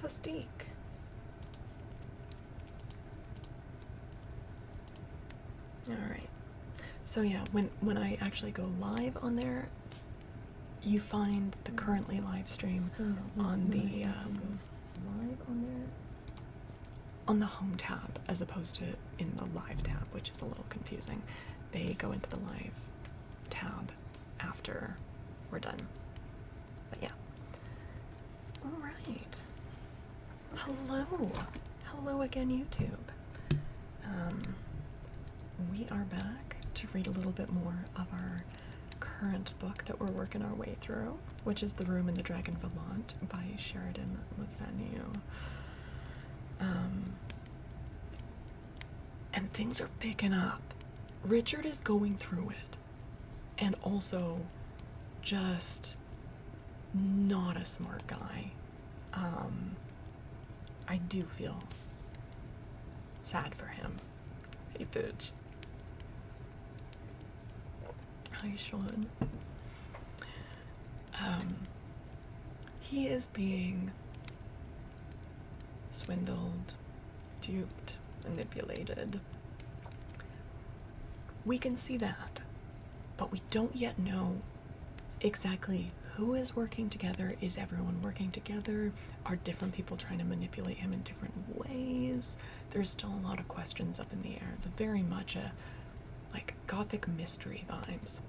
fantastic. Alright. So yeah, when I actually go live on there, you find the currently live stream on the on the home tab as opposed to in the live tab, which is a little confusing. They go into the live tab after we're done. But yeah. Alright. Hello. Hello again, YouTube. We are back to read a little bit more of our current book that we're working our way through, which is The Room in the Dragon Volant by Sheridan le Fanu. And things are picking up. Richard is going through it, and also just not a smart guy. I do feel sad for him. Hey, bitch. Hi, Sean. He is being swindled, duped, manipulated. We can see that, but we don't yet know exactly who is working together. Is everyone working together? Are different people trying to manipulate him in different ways? There's still a lot of questions up in the air. It's very much a like gothic mystery vibes.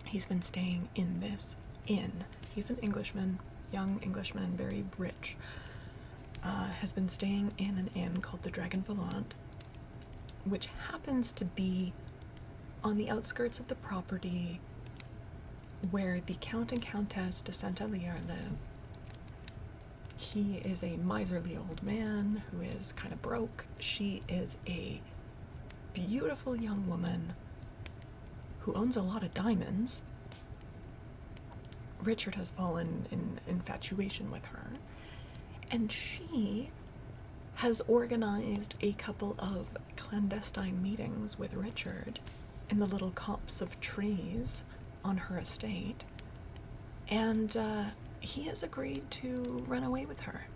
He's been staying in this inn. He's an Englishman, young Englishman, very rich. Has been staying in an inn called the Dragon Volant, which happens to be on the outskirts of the property where the Count and Countess de Saint-Alier live. He is a miserly old man who is kind of broke. She is a beautiful young woman who owns a lot of diamonds. Richard has fallen in infatuation with her, and she has organized a couple of clandestine meetings with Richard in the little copse of trees on her estate, and he has agreed to run away with her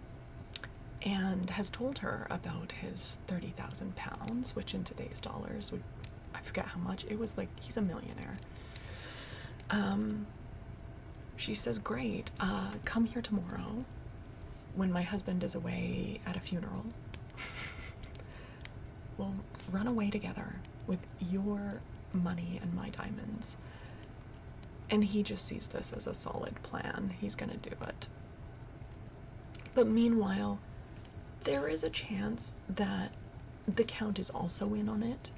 and has told her about his 30,000 pounds, which in today's dollars would, I forget how much, it was like, he's a millionaire. She says, great, come here tomorrow when my husband is away at a funeral. We'll run away together with your money and my diamonds. And he just sees this as a solid plan. He's gonna do it. But meanwhile, there is a chance that the Count is also in on it.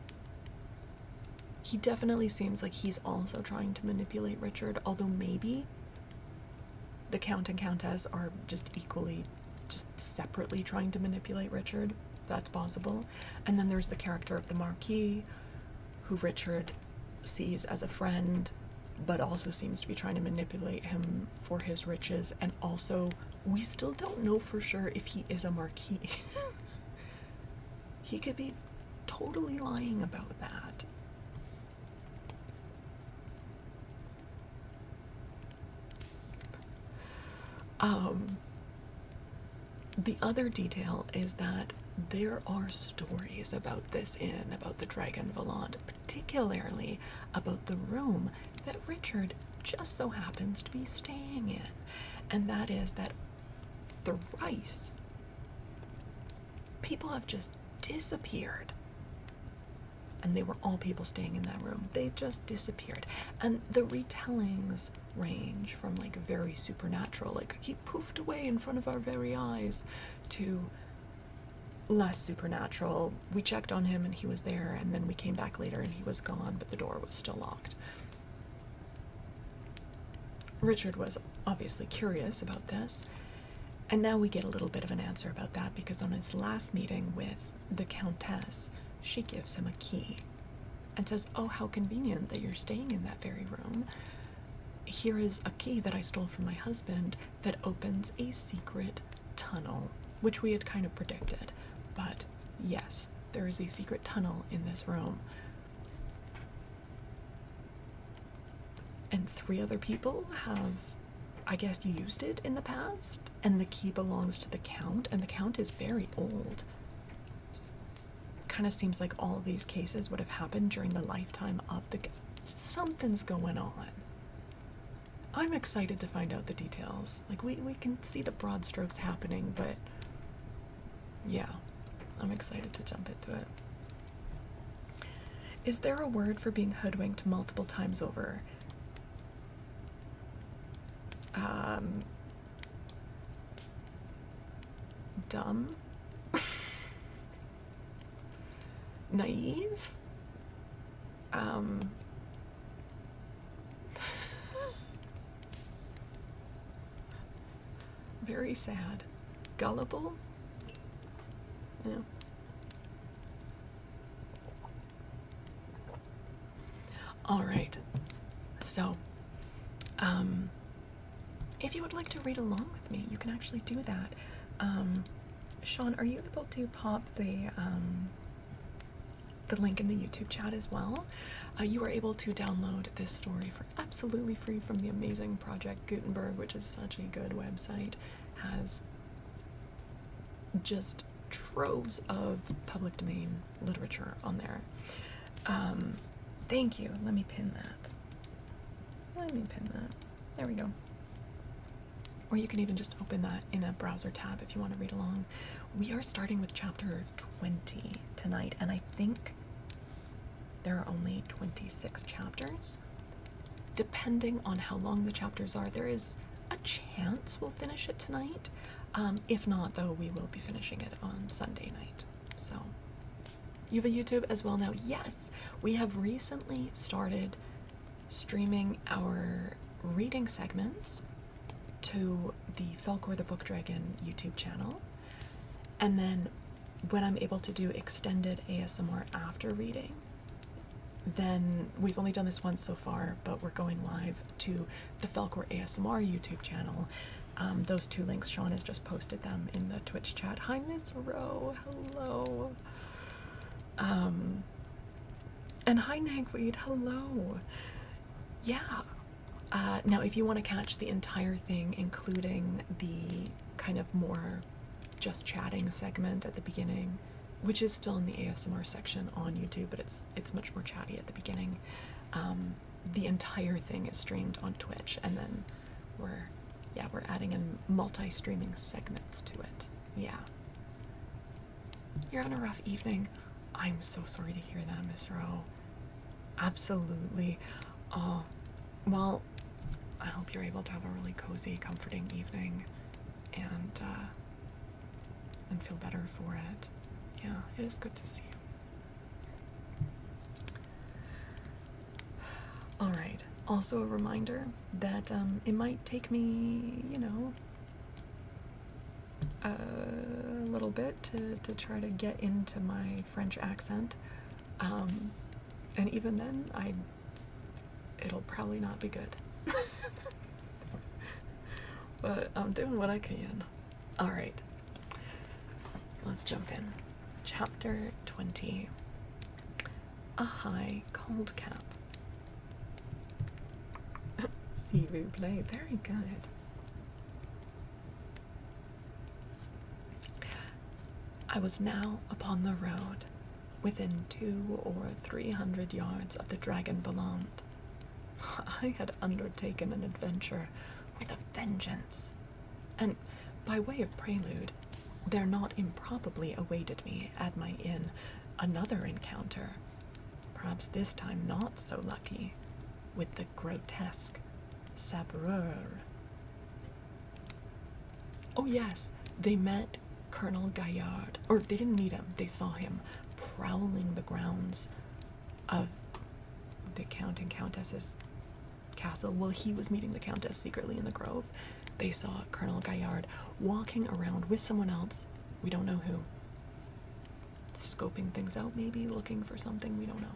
He definitely seems like he's also trying to manipulate Richard, although maybe the Count and Countess are just equally, just separately trying to manipulate Richard. That's possible. And then there's the character of the Marquis, who Richard sees as a friend, but also seems to be trying to manipulate him for his riches. And also, we still don't know for sure if he is a Marquis. He could be totally lying about that. The other detail is that there are stories about this inn, about the Dragon Volant, particularly about the room that Richard just so happens to be staying in. And that is that thrice people have just disappeared. And they were all people staying in that room. They've just disappeared. And the retellings range from like very supernatural, like he poofed away in front of our very eyes, to less supernatural. We checked on him and he was there, and then we came back later and he was gone, but the door was still locked. Richard was obviously curious about this, and now we get a little bit of an answer about that, because on his last meeting with the Countess, she gives him a key and says, oh, how convenient that you're staying in that very room. Here is a key that I stole from my husband that opens a secret tunnel, which we had kind of predicted. But yes, there is a secret tunnel in this room. And 3 other people have, I guess, used it in the past. and the key belongs to the Count, and the Count is very old. Kind of seems like all of these cases would have happened during the lifetime of the... Something's going on. I'm excited to find out the details. Like, we can see the broad strokes happening, but yeah, I'm excited to jump into it. Is there a word for being hoodwinked multiple times over? Dumb? Naive? Very sad. Gullible? Yeah. All right. So, if you would like to read along with me, you can actually do that. Sean, are you able to pop the link in the YouTube chat as well? You are able to download this story for absolutely free from the amazing Project Gutenberg, which is such a good website. Has just troves of public domain literature on there. Thank you. Let me pin that. There we go. Or you can even just open that in a browser tab if you want to read along. We are starting with chapter 20 tonight, and I think there are only 26 chapters. Depending on how long the chapters are, there is a chance we'll finish it tonight. If not, though, we will be finishing it on Sunday night. So, you have a YouTube as well now? Yes! We have recently started streaming our reading segments to the Faolkor the Book Dragon YouTube channel. And then when I'm able to do extended ASMR after reading, then we've only done this once so far, but we're going live to the Faolkor ASMR YouTube channel. Those two links, Sean has just posted them in the Twitch chat. Hi, Miss Rowe. Hello. And hi, Nagweed. Hello. Yeah. Now, if you want to catch the entire thing, including the kind of more just chatting segment at the beginning, which is still in the ASMR section on YouTube, but it's much more chatty at the beginning. The entire thing is streamed on Twitch, and then we're adding in multi-streaming segments to it. Yeah. You're on a rough evening. I'm so sorry to hear that, Miss Rowe. Absolutely. Oh, well, I hope you're able to have a really cozy, comforting evening and feel better for it. Yeah, it is good to see you. All right. Also a reminder that it might take me, a little bit to try to get into my French accent. And even then, it'll probably not be good. But I'm doing what I can. All right. Let's jump in. Chapter 20. A high cold cap. See you play. Very good. I was now upon the road, within 200 or 300 yards of the Dragon Volant. I had undertaken an adventure with a vengeance, and by way of prelude, there not improbably awaited me at my inn another encounter, perhaps this time not so lucky, with the grotesque sabreur. Oh yes, they met Colonel Gaillard, or they didn't meet him, they saw him prowling the grounds of the Count and Countess's castle. While he was meeting the Countess secretly in the grove, they saw Colonel Gaillard walking around with someone else, we don't know who, scoping things out maybe, looking for something, we don't know.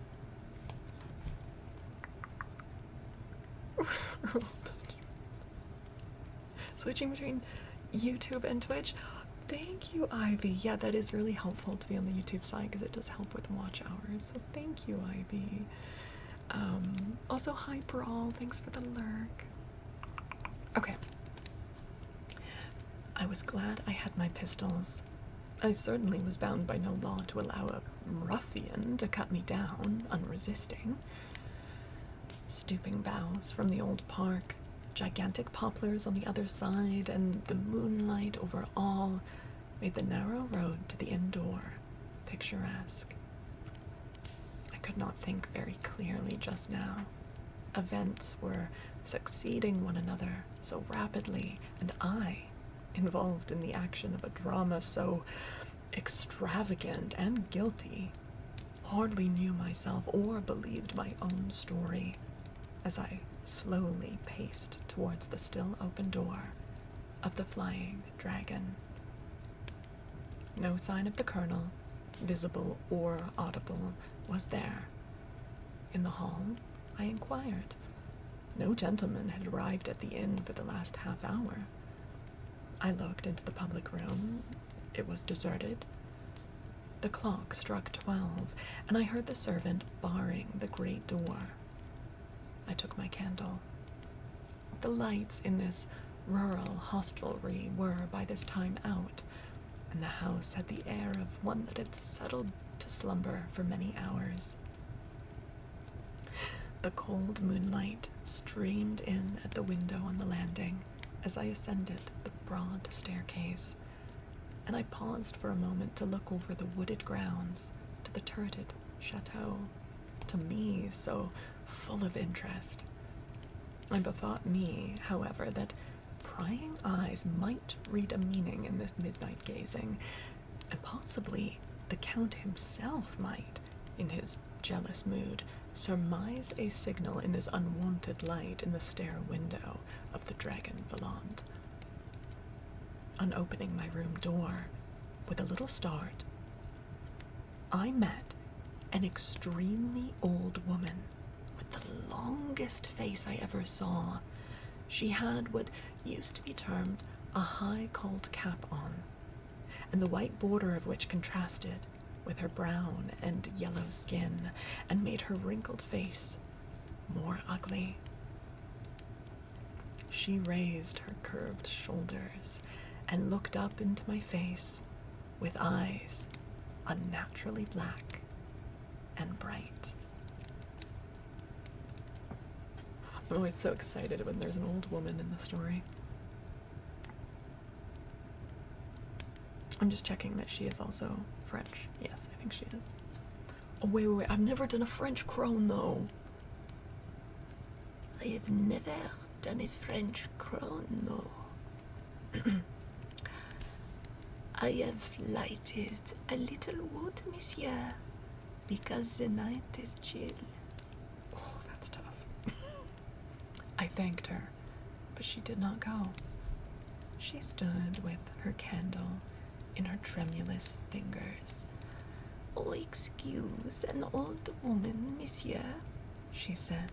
Switching between YouTube and Twitch. Thank you, Ivy. Yeah, that is really helpful to be on the YouTube side because it does help with watch hours. So thank you, Ivy. Also, hi, Brawl. Thanks for the lurk. Okay. I was glad I had my pistols. I certainly was bound by no law to allow a ruffian to cut me down, unresisting. Stooping boughs from the old park, gigantic poplars on the other side, and the moonlight over all made the narrow road to the inn door picturesque. I could not think very clearly just now. Events were succeeding one another so rapidly, and I, involved in the action of a drama so extravagant and guilty, hardly knew myself or believed my own story as I slowly paced towards the still open door of the Flying Dragon. No sign of the colonel, visible or audible, was there. In the hall, I inquired. No gentleman had arrived at the inn for the last half hour. I looked into the public room. It was deserted. The clock struck 12, and I heard the servant barring the great door. I took my candle. The lights in this rural hostelry were by this time out, and the house had the air of one that had settled to slumber for many hours. The cold moonlight streamed in at the window on the landing as I ascended the broad staircase, and I paused for a moment to look over the wooded grounds to the turreted chateau, to me so full of interest. I bethought me, however, that prying eyes might read a meaning in this midnight gazing, and possibly the Count himself might, in his jealous mood, surmise a signal in this unwonted light in the stair window of the Dragon Volant. On opening my room door, with a little start, I met an extremely old woman with the longest face I ever saw. She had what used to be termed a high cold cap on, and the white border of which contrasted with her brown and yellow skin and made her wrinkled face more ugly. She raised her curved shoulders and looked up into my face with eyes unnaturally black and bright. I'm always so excited when there's an old woman in the story. I'm just checking that she is also French. Yes, I think she is. Oh, wait. I've never done a French crone, though. I have never done a French crone, no. I have lighted a little wood, monsieur, because the night is chill. Oh, that's tough. I thanked her, but she did not go. She stood with her candle in her tremulous fingers. Oh, excuse an old woman, monsieur, she said.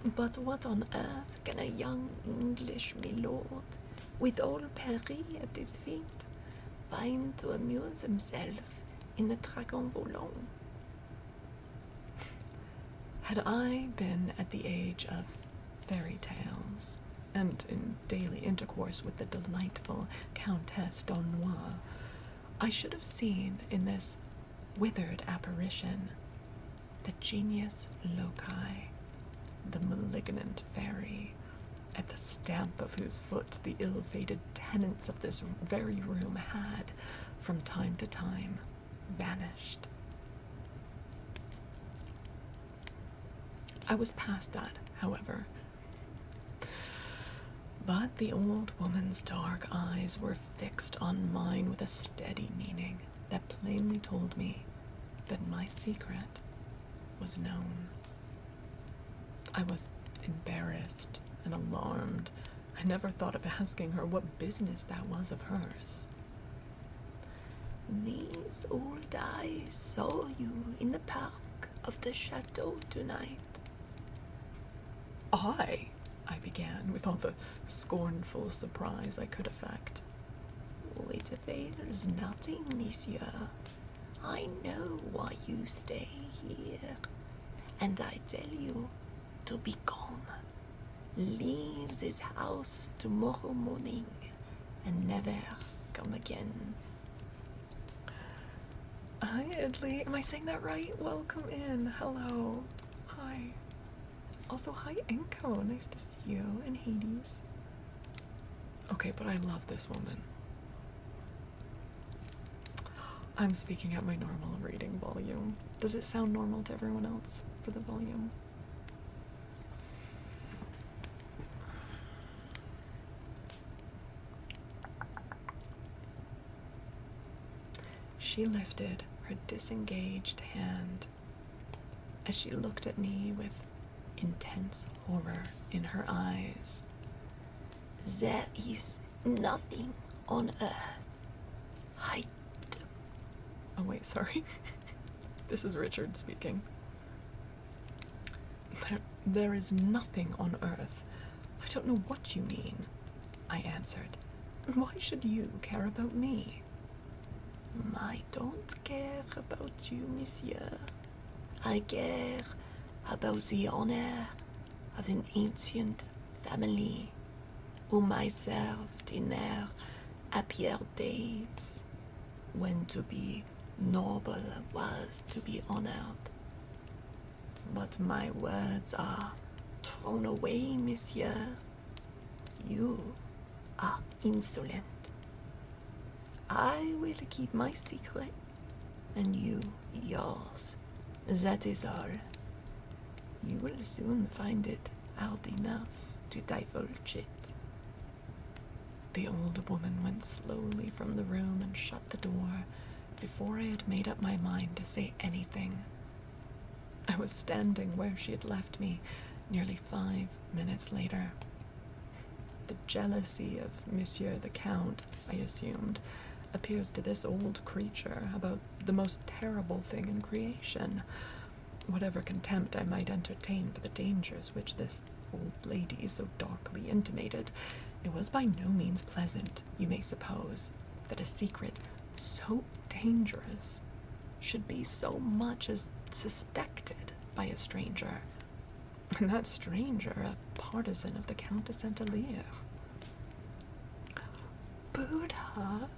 But what on earth can a young English milord, with old Paris at his feet, find to amuse himself in the Dragon Volant? Had I been at the age of fairy tales, and in daily intercourse with the delightful Countess d'Aulnoy, I should have seen in this withered apparition the genius loci, the malignant fairy, at the stamp of whose foot the ill-fated tenants of this very room had, from time to time, vanished. I was past that, however. But the old woman's dark eyes were fixed on mine with a steady meaning that plainly told me that my secret was known. I was embarrassed and alarmed. I never thought of asking her what business that was of hers. These old eyes saw you in the park of the chateau tonight. I began with all the scornful surprise I could affect. It avails nothing, monsieur. I know why you stay here, and I tell you to be gone. Leave this house tomorrow morning, and never come again. Hi, Idley. Am I saying that right? Welcome in. Hello. Hi. Also, hi, Enko. Nice to see you. And Hades. Okay, but I love this woman. I'm speaking at my normal reading volume. Does it sound normal to everyone else for the volume? She lifted her disengaged hand as she looked at me with intense horror in her eyes. There is nothing on earth I do. Oh wait, sorry. This is Richard speaking. There is nothing on earth. I don't know what you mean, I answered. Why should you care about me? I don't care about you, monsieur. I care about the honor of an ancient family whom I served in their happier days, when to be noble was to be honored. But my words are thrown away, monsieur. You are insolent. I will keep my secret, and you yours. That is all. You will soon find it hard enough to divulge it. The old woman went slowly from the room and shut the door before I had made up my mind to say anything. I was standing where she had left me nearly 5 minutes later. The jealousy of Monsieur the Count, I assumed, appears to this old creature about the most terrible thing in creation. Whatever contempt I might entertain for the dangers which this old lady so darkly intimated, it was by no means pleasant, you may suppose, that a secret so dangerous should be so much as suspected by a stranger, and that stranger a partisan of the Count de Saint-Alyre. Buddha,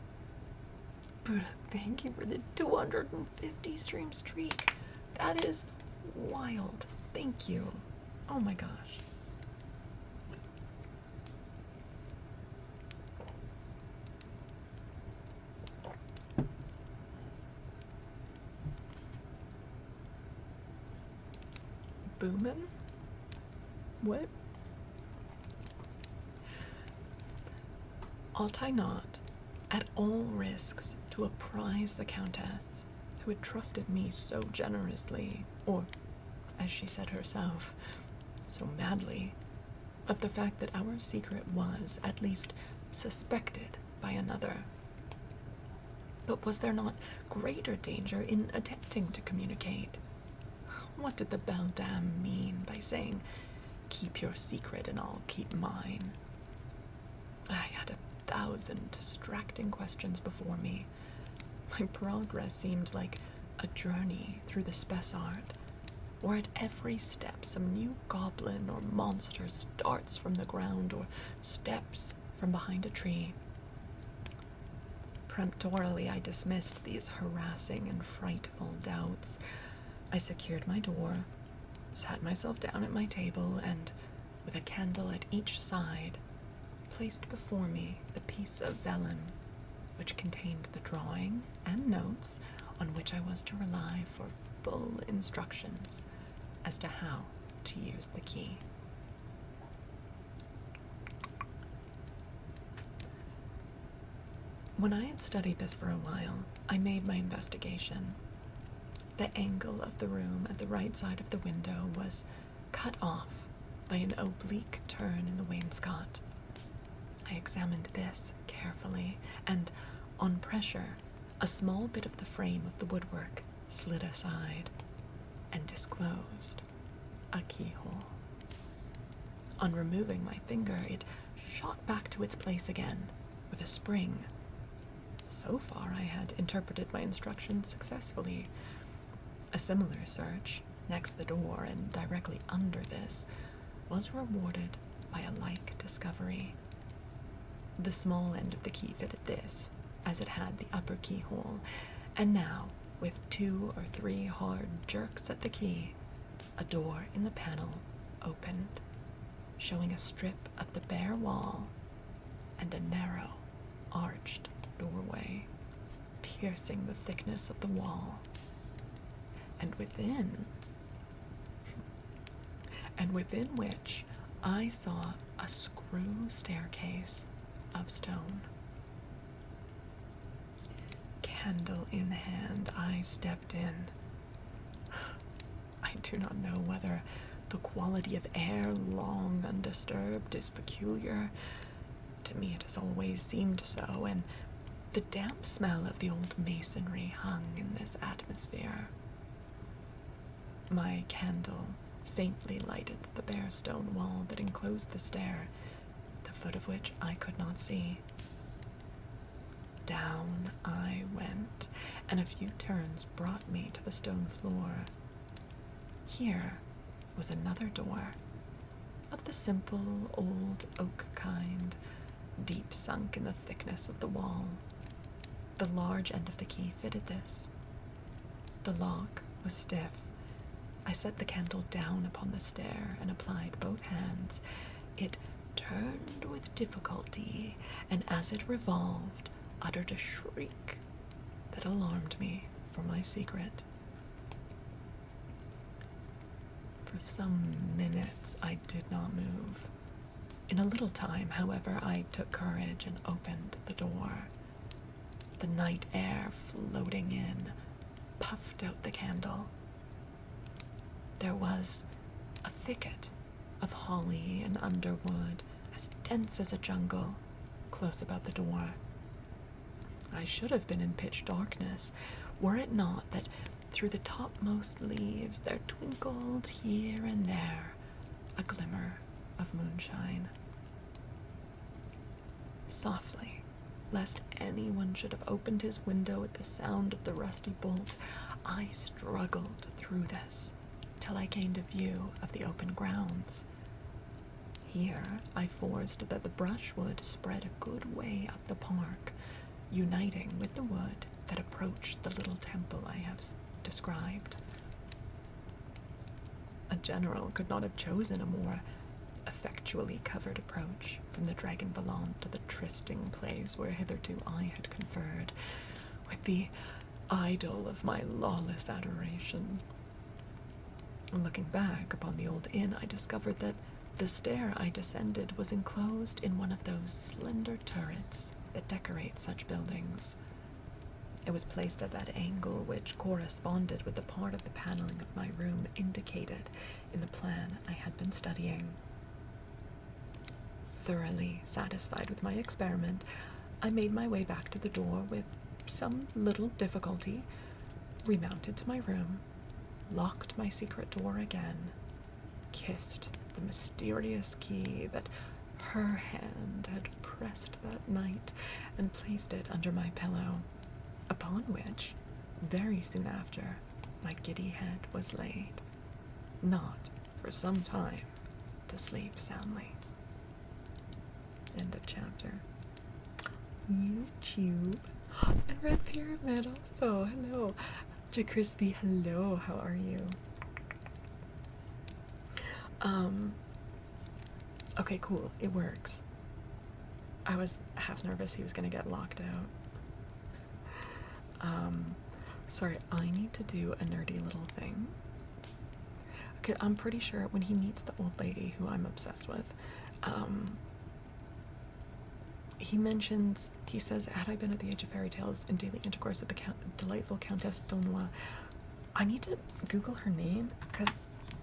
thank you for the 250 stream streak. That is wild. Thank you. Oh my gosh. Boomin? What? Ought I not, at all risks, to apprise the Countess, who had trusted me so generously, or, as she said herself, so madly, of the fact that our secret was, at least, suspected by another? But was there not greater danger in attempting to communicate? What did the beldame mean by saying, "Keep your secret and I'll keep mine"? I had 1,000 distracting questions before me. My progress seemed like a journey through the Spessart, where at every step some new goblin or monster starts from the ground or steps from behind a tree. Peremptorily I dismissed these harassing and frightful doubts. I secured my door, sat myself down at my table, and, with a candle at each side, placed before me the piece of vellum which contained the drawing and notes on which I was to rely for full instructions as to how to use the key. When I had studied this for a while, I made my investigation. The angle of the room at the right side of the window was cut off by an oblique turn in the wainscot. I examined this carefully, and, on pressure, a small bit of the frame of the woodwork slid aside and disclosed a keyhole. On removing my finger, it shot back to its place again with a spring. So far, I had interpreted my instructions successfully. A similar search, next the door and directly under this, was rewarded by a like discovery. The small end of the key fitted this, as it had the upper keyhole, and now, with 2 or 3 hard jerks at the key, a door in the panel opened, showing a strip of the bare wall and a narrow, arched doorway, piercing the thickness of the wall. And within which I saw a screw staircase of stone. Candle in hand, I stepped in. I do not know whether the quality of air long undisturbed is peculiar. To me it has always seemed so, and the damp smell of the old masonry hung in this atmosphere. My candle faintly lighted the bare stone wall that enclosed the stair, the foot of which I could not see. Down I went, and a few turns brought me to the stone floor. Here was another door, of the simple old oak kind, deep sunk in the thickness of the wall. The large end of the key fitted this. The lock was stiff. I set the candle down upon the stair and applied both hands. It turned with difficulty, and as it revolved, uttered a shriek that alarmed me for my secret. For some minutes I did not move. In a little time, however, I took courage and opened the door. The night air floating in puffed out the candle. There was a thicket of holly and underwood, as dense as a jungle, close about the door. I should have been in pitch darkness, were it not that through the topmost leaves there twinkled here and there a glimmer of moonshine. Softly, lest anyone should have opened his window at the sound of the rusty bolt, I struggled through this till I gained a view of the open grounds. Here I forced that the brushwood spread a good way up the park, uniting with the wood that approached the little temple I have described. A general could not have chosen a more effectually covered approach from the Dragon Volant to the trysting place where hitherto I had conferred with the idol of my lawless adoration. Looking back upon the old inn, I discovered that the stair I descended was enclosed in one of those slender turrets that decorate such buildings. It was placed at that angle which corresponded with the part of the paneling of my room indicated in the plan I had been studying. Thoroughly satisfied with my experiment, I made my way back to the door with some little difficulty, remounted to my room, locked my secret door again, kissed the mysterious key that her hand had pressed that night, and placed it under my pillow, upon which, very soon after, my giddy head was laid, not for some time to sleep soundly. End of chapter. YouTube. And Red Pyramid also. Hello. Crispy, hello. How are you? Okay, cool. It works. I was half nervous he was gonna get locked out. Sorry, I need to do a nerdy little thing. Okay, I'm pretty sure when he meets the old lady who I'm obsessed with, he says, had I been at the age of fairy tales in daily intercourse with the delightful Countess d'Aulnoy. I need to Google her name, because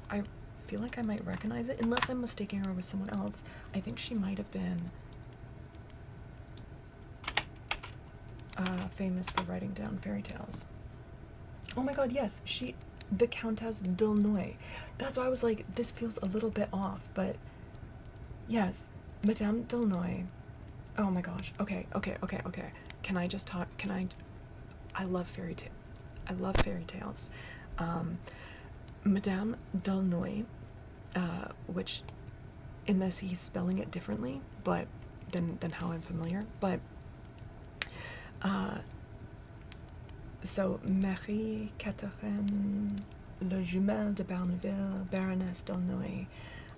I feel like I might recognize it, unless I'm mistaking her with someone else. I think she might have been famous for writing down fairy tales. Oh my god, yes, the Countess d'Aulnoy. That's why I was like, this feels a little bit off, but yes, Madame d'Aulnoy. Oh my gosh. Okay. Can I just talk? I love fairy tales. Madame d'Aulnoy, which in this he's spelling it differently, but than how I'm familiar. But so Marie-Catherine Le Jumelle de Barneville, Baroness d'Aulnoy,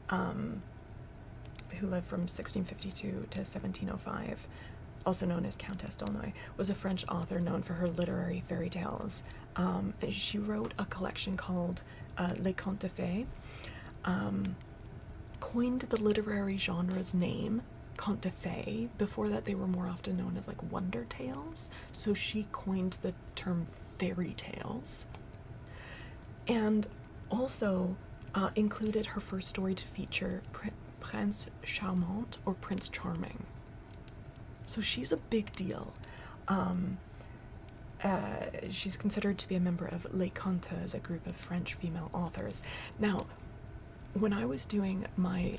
who lived from 1652 to 1705, also known as Countess d'Aulnoy, was a French author known for her literary fairy tales. She wrote a collection called Les Contes de Fées, coined the literary genre's name, Contes de Fées. Before that, they were more often known as like wonder tales, so she coined the term fairy tales. And also included her first story to feature Prince Charmant, or Prince Charming. So she's a big deal. She's considered to be a member of Les Conteuses, a group of French female authors. Now, when I was doing my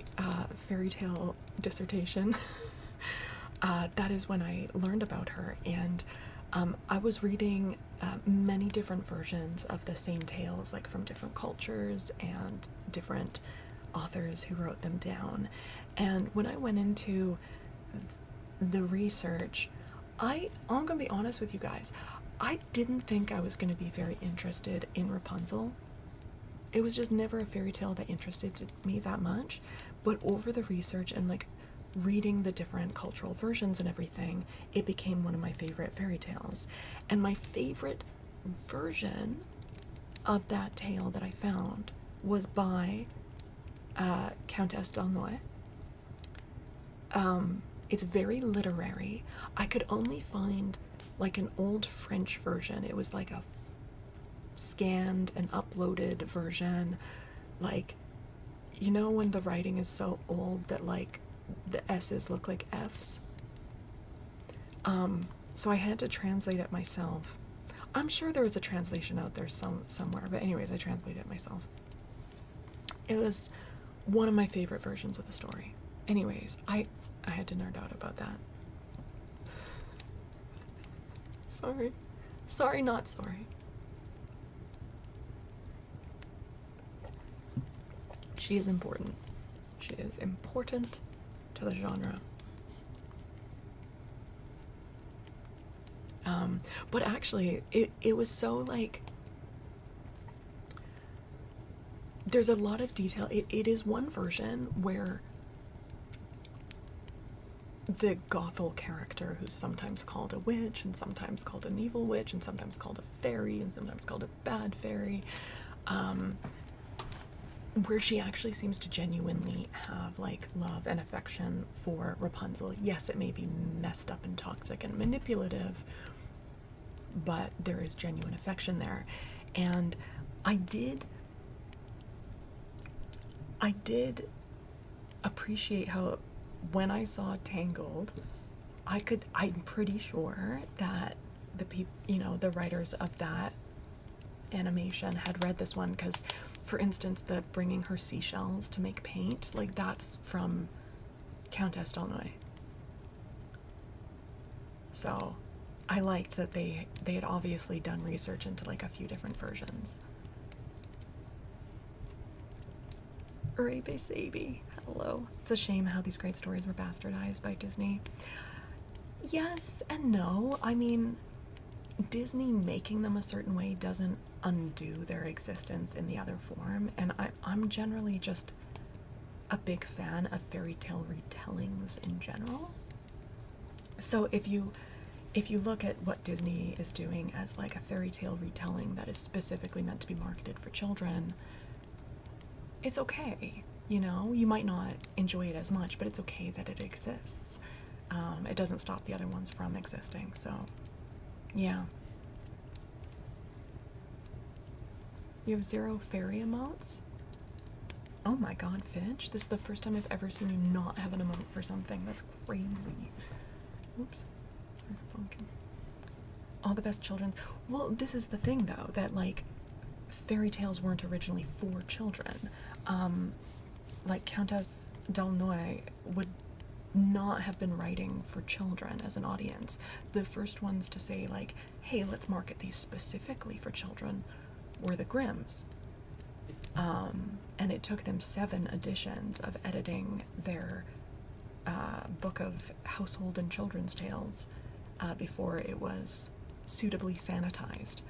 fairy tale dissertation, that is when I learned about her, and I was reading many different versions of the same tales, like from different cultures and different authors who wrote them down. And when I went into the research, I'm gonna be honest with you guys, I didn't think I was gonna be very interested in Rapunzel. It was just never a fairy tale that interested me that much. But over the research and like reading the different cultural versions and everything, it became one of my favorite fairy tales. And my favorite version of that tale that I found was by Countess d'Aulnoy. It's very literary. I could only find like an old French version. It was like a scanned and uploaded version, like, you know when the writing is so old that like the S's look like F's. So I had to translate it myself. I'm sure there was a translation out there somewhere, but anyways, I translated it myself. It was one of my favorite versions of the story. Anyways, I had to nerd out about that. Sorry, not sorry. She is important. She is important to the genre. But actually, it was so like, there's a lot of detail. It is one version where the Gothel character, who's sometimes called a witch and sometimes called an evil witch and sometimes called a fairy and sometimes called a bad fairy, where she actually seems to genuinely have like love and affection for Rapunzel. Yes, it may be messed up and toxic and manipulative, but there is genuine affection there. And I did appreciate how when I saw Tangled, I'm pretty sure that the writers of that animation had read this one, because for instance, the bringing her seashells to make paint, like that's from Countess d'Aulnoy. So I liked that they had obviously done research into like a few different versions. Uribe Sabi, hello. It's a shame how these great stories were bastardized by Disney. Yes and no. I mean, Disney making them a certain way doesn't undo their existence in the other form, and I'm generally just a big fan of fairy tale retellings in general. So if you look at what Disney is doing as like a fairy tale retelling that is specifically meant to be marketed for children, it's okay. You know, you might not enjoy it as much, but it's okay that it exists. It doesn't stop the other ones from existing. So yeah. You have 0 fairy emotes? Oh my god, Fidge. This is the first time I've ever seen you not have an emote for something. That's crazy. Oops. Sorry for bonking. All the best children. Well, this is the thing, though, that, like, fairy tales weren't originally for children. Like, Countess d'Aulnoy would not have been writing for children as an audience. The first ones to say, like, hey, let's market these specifically for children were the Grimms. And it took them 7 editions of editing their book of household and children's tales before it was suitably sanitized.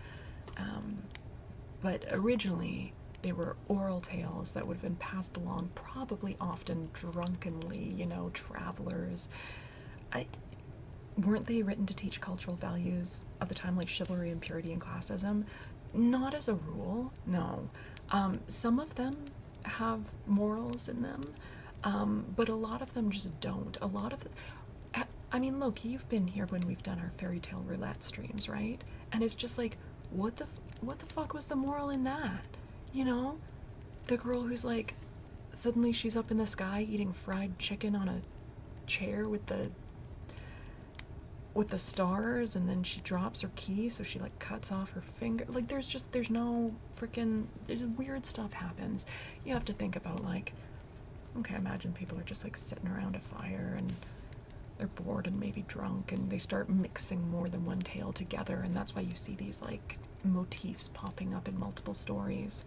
But originally, they were oral tales that would have been passed along, probably often drunkenly, you know, travelers. Weren't they written to teach cultural values of the time, like chivalry and purity and classism? Not as a rule, no. Some of them have morals in them, but a lot of them just don't. A lot of, I mean, Loki, you've been here when we've done our fairy tale roulette streams, right? And it's just like, what the fuck was the moral in that? You know, the girl who's like, suddenly she's up in the sky eating fried chicken on a chair with the stars, and then she drops her key, so she like cuts off her finger. Like, there's no freaking, weird stuff happens. You have to think about, like, okay, imagine people are just like sitting around a fire and they're bored and maybe drunk, and they start mixing more than one tale together, and that's why you see these like motifs popping up in multiple stories.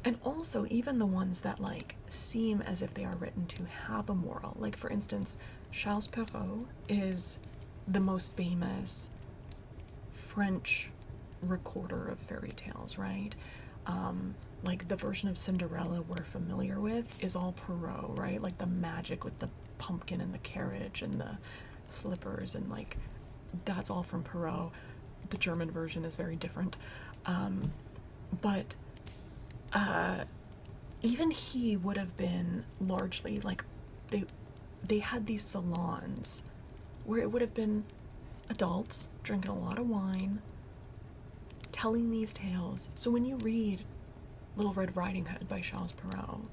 And also, even the ones that like seem as if they are written to have a moral, like for instance, Charles Perrault is the most famous French recorder of fairy tales, right? Like the version of Cinderella we're familiar with is all Perrault, right? Like the magic with the pumpkin and the carriage and the slippers, and like that's all from Perrault. The German version is very different. But even he would have been largely like, they had these salons where it would have been adults drinking a lot of wine, telling these tales. So when you read Little Red Riding Hood by Charles Perrault,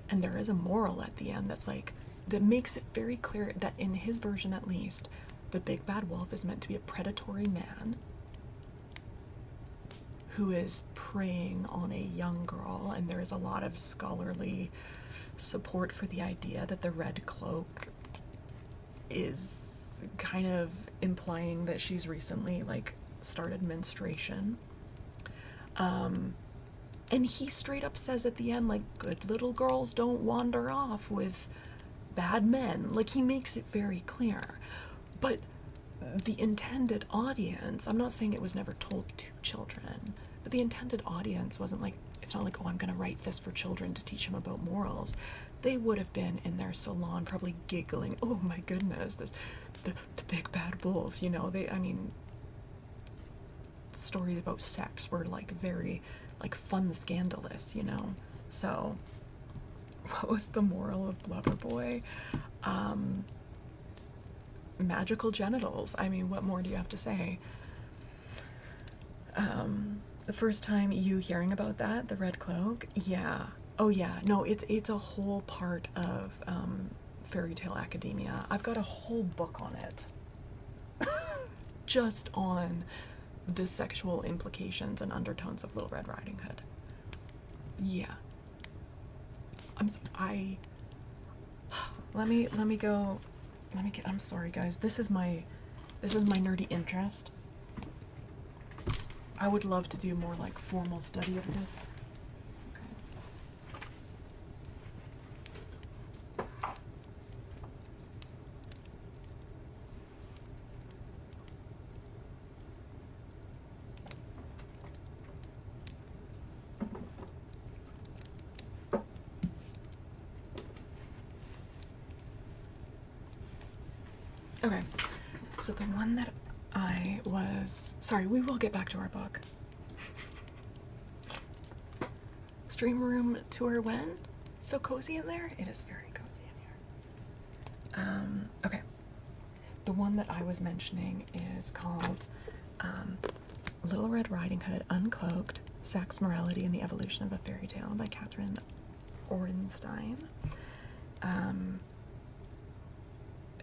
and there is a moral at the end that's like, that makes it very clear that in his version at least, the big bad wolf is meant to be a predatory man who is preying on a young girl, and there is a lot of scholarly support for the idea that the red cloak is kind of implying that she's recently like started menstruation. And he straight up says at the end, like, good little girls don't wander off with bad men. Like, he makes it very clear. But the intended audience, I'm not saying it was never told to children, but the intended audience wasn't like, it's not like, oh, I'm gonna write this for children to teach them about morals. They would have been in their salon probably giggling, oh my goodness, the big bad wolf, you know. I mean, stories about sex were like very like fun, scandalous, you know. So what was the moral of Blubber Boy? Magical genitals. I mean, what more do you have to say? The first time you hearing about that, the red cloak, yeah. Oh yeah, no, it's a whole part of fairy tale academia. I've got a whole book on it. Just on the sexual implications and undertones of Little Red Riding Hood. Yeah. I'm sorry guys, this is my nerdy interest. I would love to do more like formal study of this. Okay, so the one that sorry, we will get back to our book. Stream room tour when? So cozy in there? It is very cozy in here. Okay. The one that I was mentioning is called Little Red Riding Hood Uncloaked, Sex, Morality, and the Evolution of a Fairy Tale by Catherine Ordenstein.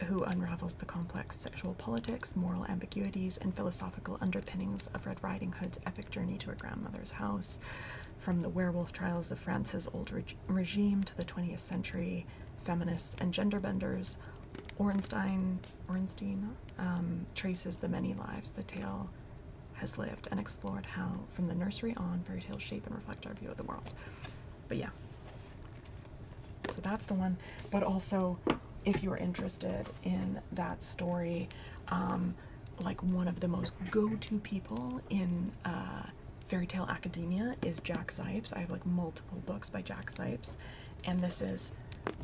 Who unravels the complex sexual politics, moral ambiguities, and philosophical underpinnings of Red Riding Hood's epic journey to her grandmother's house, from the werewolf trials of France's old regime to the 20th century feminists and gender benders. Ornstein traces the many lives the tale has lived and explored how, from the nursery on, fairy tales shape and reflect our view of the world. But yeah. So that's the one. But also, if you're interested in that story, like one of the most go-to people in fairy tale academia is Jack Zipes. I have like multiple books by Jack Zipes, and this is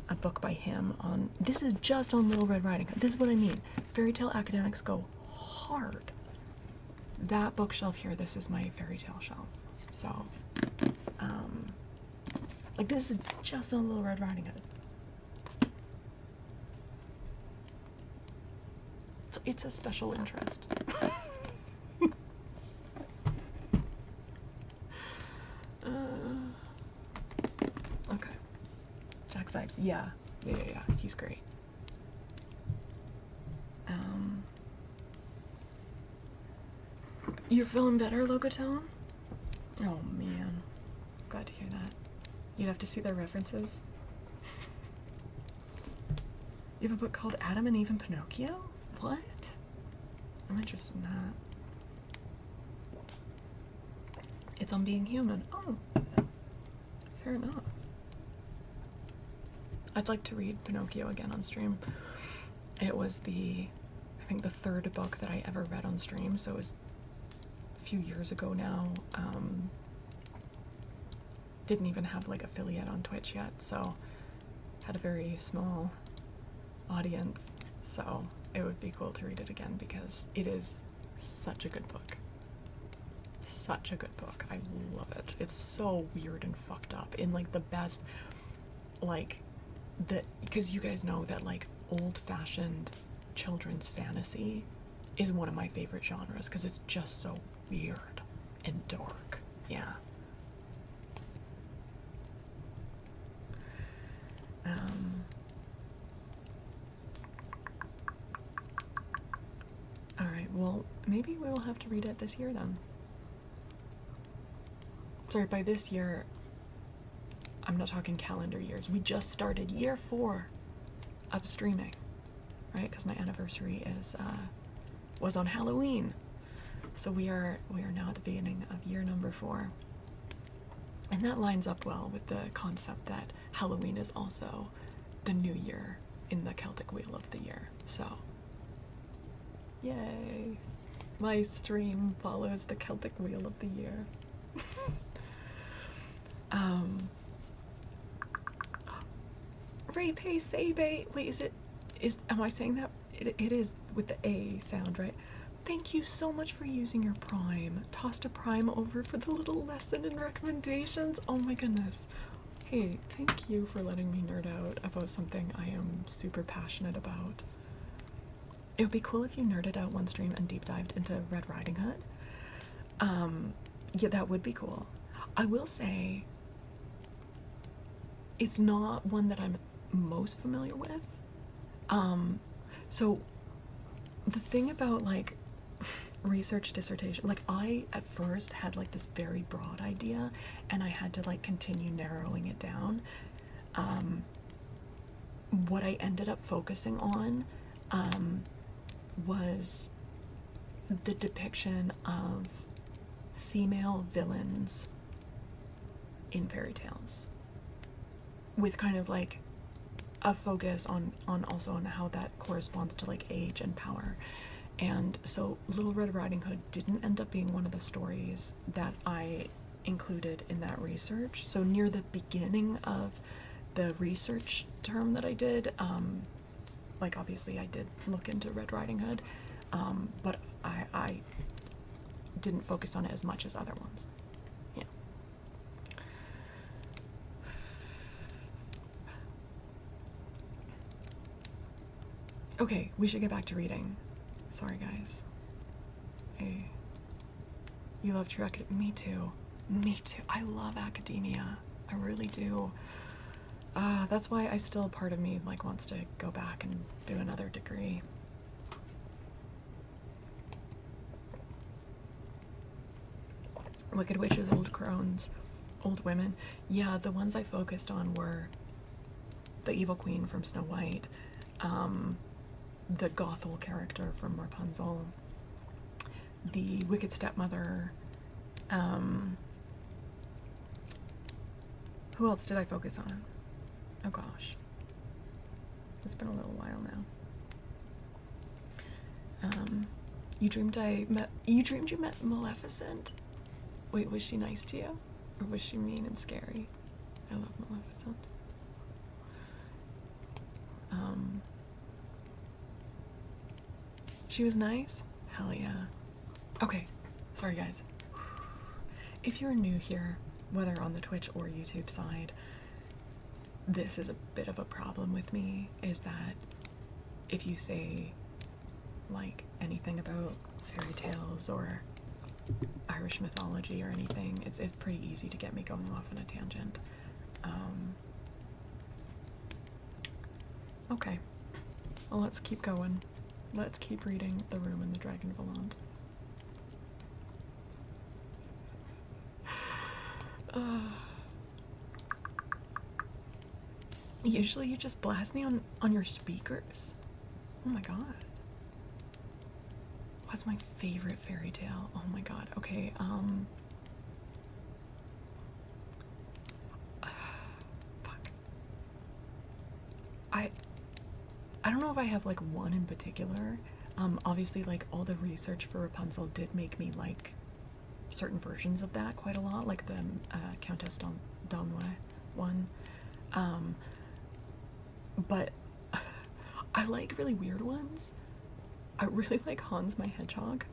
a book by him on, this is just on Little Red Riding Hood. This is what I mean. Fairy tale academics go hard. That bookshelf here, this is my fairy tale shelf. So, like this is just on Little Red Riding Hood. So it's a special interest. Okay. Jack Zipes, yeah, he's great. You're feeling better, Logotone? Oh man, glad to hear that. You'd have to see their references. You have a book called Adam and Eve and Pinocchio? What? I'm interested in that. It's on being human. Oh, fair enough. I'd like to read Pinocchio again on stream. It was I think the third book that I ever read on stream, so it was a few years ago now. Didn't even have like affiliate on Twitch yet, so had a very small audience, so it would be cool to read it again because it is such a good book. Such a good book. I love it. It's so weird and fucked up in like the best, like, because you guys know that like old-fashioned children's fantasy is one of my favorite genres because it's just so weird and dark. Yeah. Alright, well, maybe we will have to read it this year then. Sorry, by this year, I'm not talking calendar years. We just started year 4 of streaming, right? Because my anniversary was on Halloween. So we are now at the beginning of year number 4. And that lines up well with the concept that Halloween is also the new year in the Celtic Wheel of the Year. So, yay! My stream follows the Celtic Wheel of the Year. Repay Sabe. Wait, am I saying that? It is with the A sound, right? Thank you so much for using your Prime. Tossed a Prime over for the little lesson and recommendations. Oh my goodness. Hey, thank you for letting me nerd out about something I am super passionate about. It would be cool if you nerded out one stream and deep dived into Red Riding Hood. Yeah, that would be cool. I will say, it's not one that I'm most familiar with. So the thing about like research dissertation, like I at first had like this very broad idea and I had to like continue narrowing it down. What I ended up focusing on was the depiction of female villains in fairy tales, with kind of like a focus on also on how that corresponds to like age and power. And so Little Red Riding Hood didn't end up being one of the stories that I included in that research. So near the beginning of the research term that I did, like obviously I did look into Red Riding Hood, but I didn't focus on it as much as other ones. Yeah. Okay, we should get back to reading. Sorry, guys. Hey. You love true academia? Me too. Me too. I love academia. I really do. That's why I still, part of me, like, wants to go back and do another degree. Wicked Witches, Old Crones, Old Women. Yeah, the ones I focused on were the Evil Queen from Snow White, the Gothel character from Rapunzel, the Wicked Stepmother. Who else did I focus on? Oh gosh. It's been a little while now. You dreamed you met Maleficent? Wait, was she nice to you? Or was she mean and scary? I love Maleficent. She was nice? Hell yeah. Okay, sorry guys. If you're new here, whether on the Twitch or YouTube side, this is a bit of a problem with me, is that if you say like anything about fairy tales or Irish mythology or anything, it's pretty easy to get me going off on a tangent. Okay, well, let's keep going. Let's keep reading The Room in the Dragon Volant. Usually you just blast me on your speakers. Oh my god. What's my favorite fairy tale? Oh my god. Okay, fuck. I don't know if I have like one in particular. Obviously, like, all the research for Rapunzel did make me like certain versions of that quite a lot, like the Countess Donway one. But I like really weird ones. I really like Hans my Hedgehog.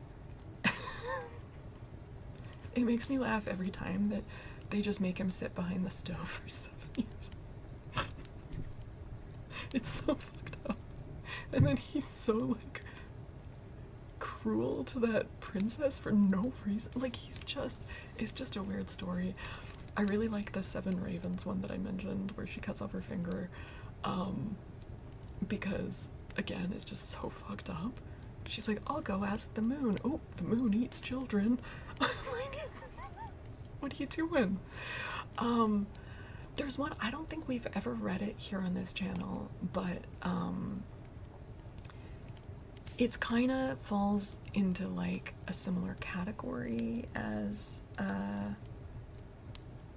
It makes me laugh every time that they just make him sit behind the stove for 7 years. It's so fucked up. And then he's so, like, cruel to that princess for no reason. Like, it's just a weird story. I really like the Seven Ravens one that I mentioned, where she cuts off her finger, because, again, it's just so fucked up. She's like, I'll go ask the moon. Oh, the moon eats children. I'm like, what are you doing? There's one, I don't think we've ever read it here on this channel, but it's kind of falls into like a similar category as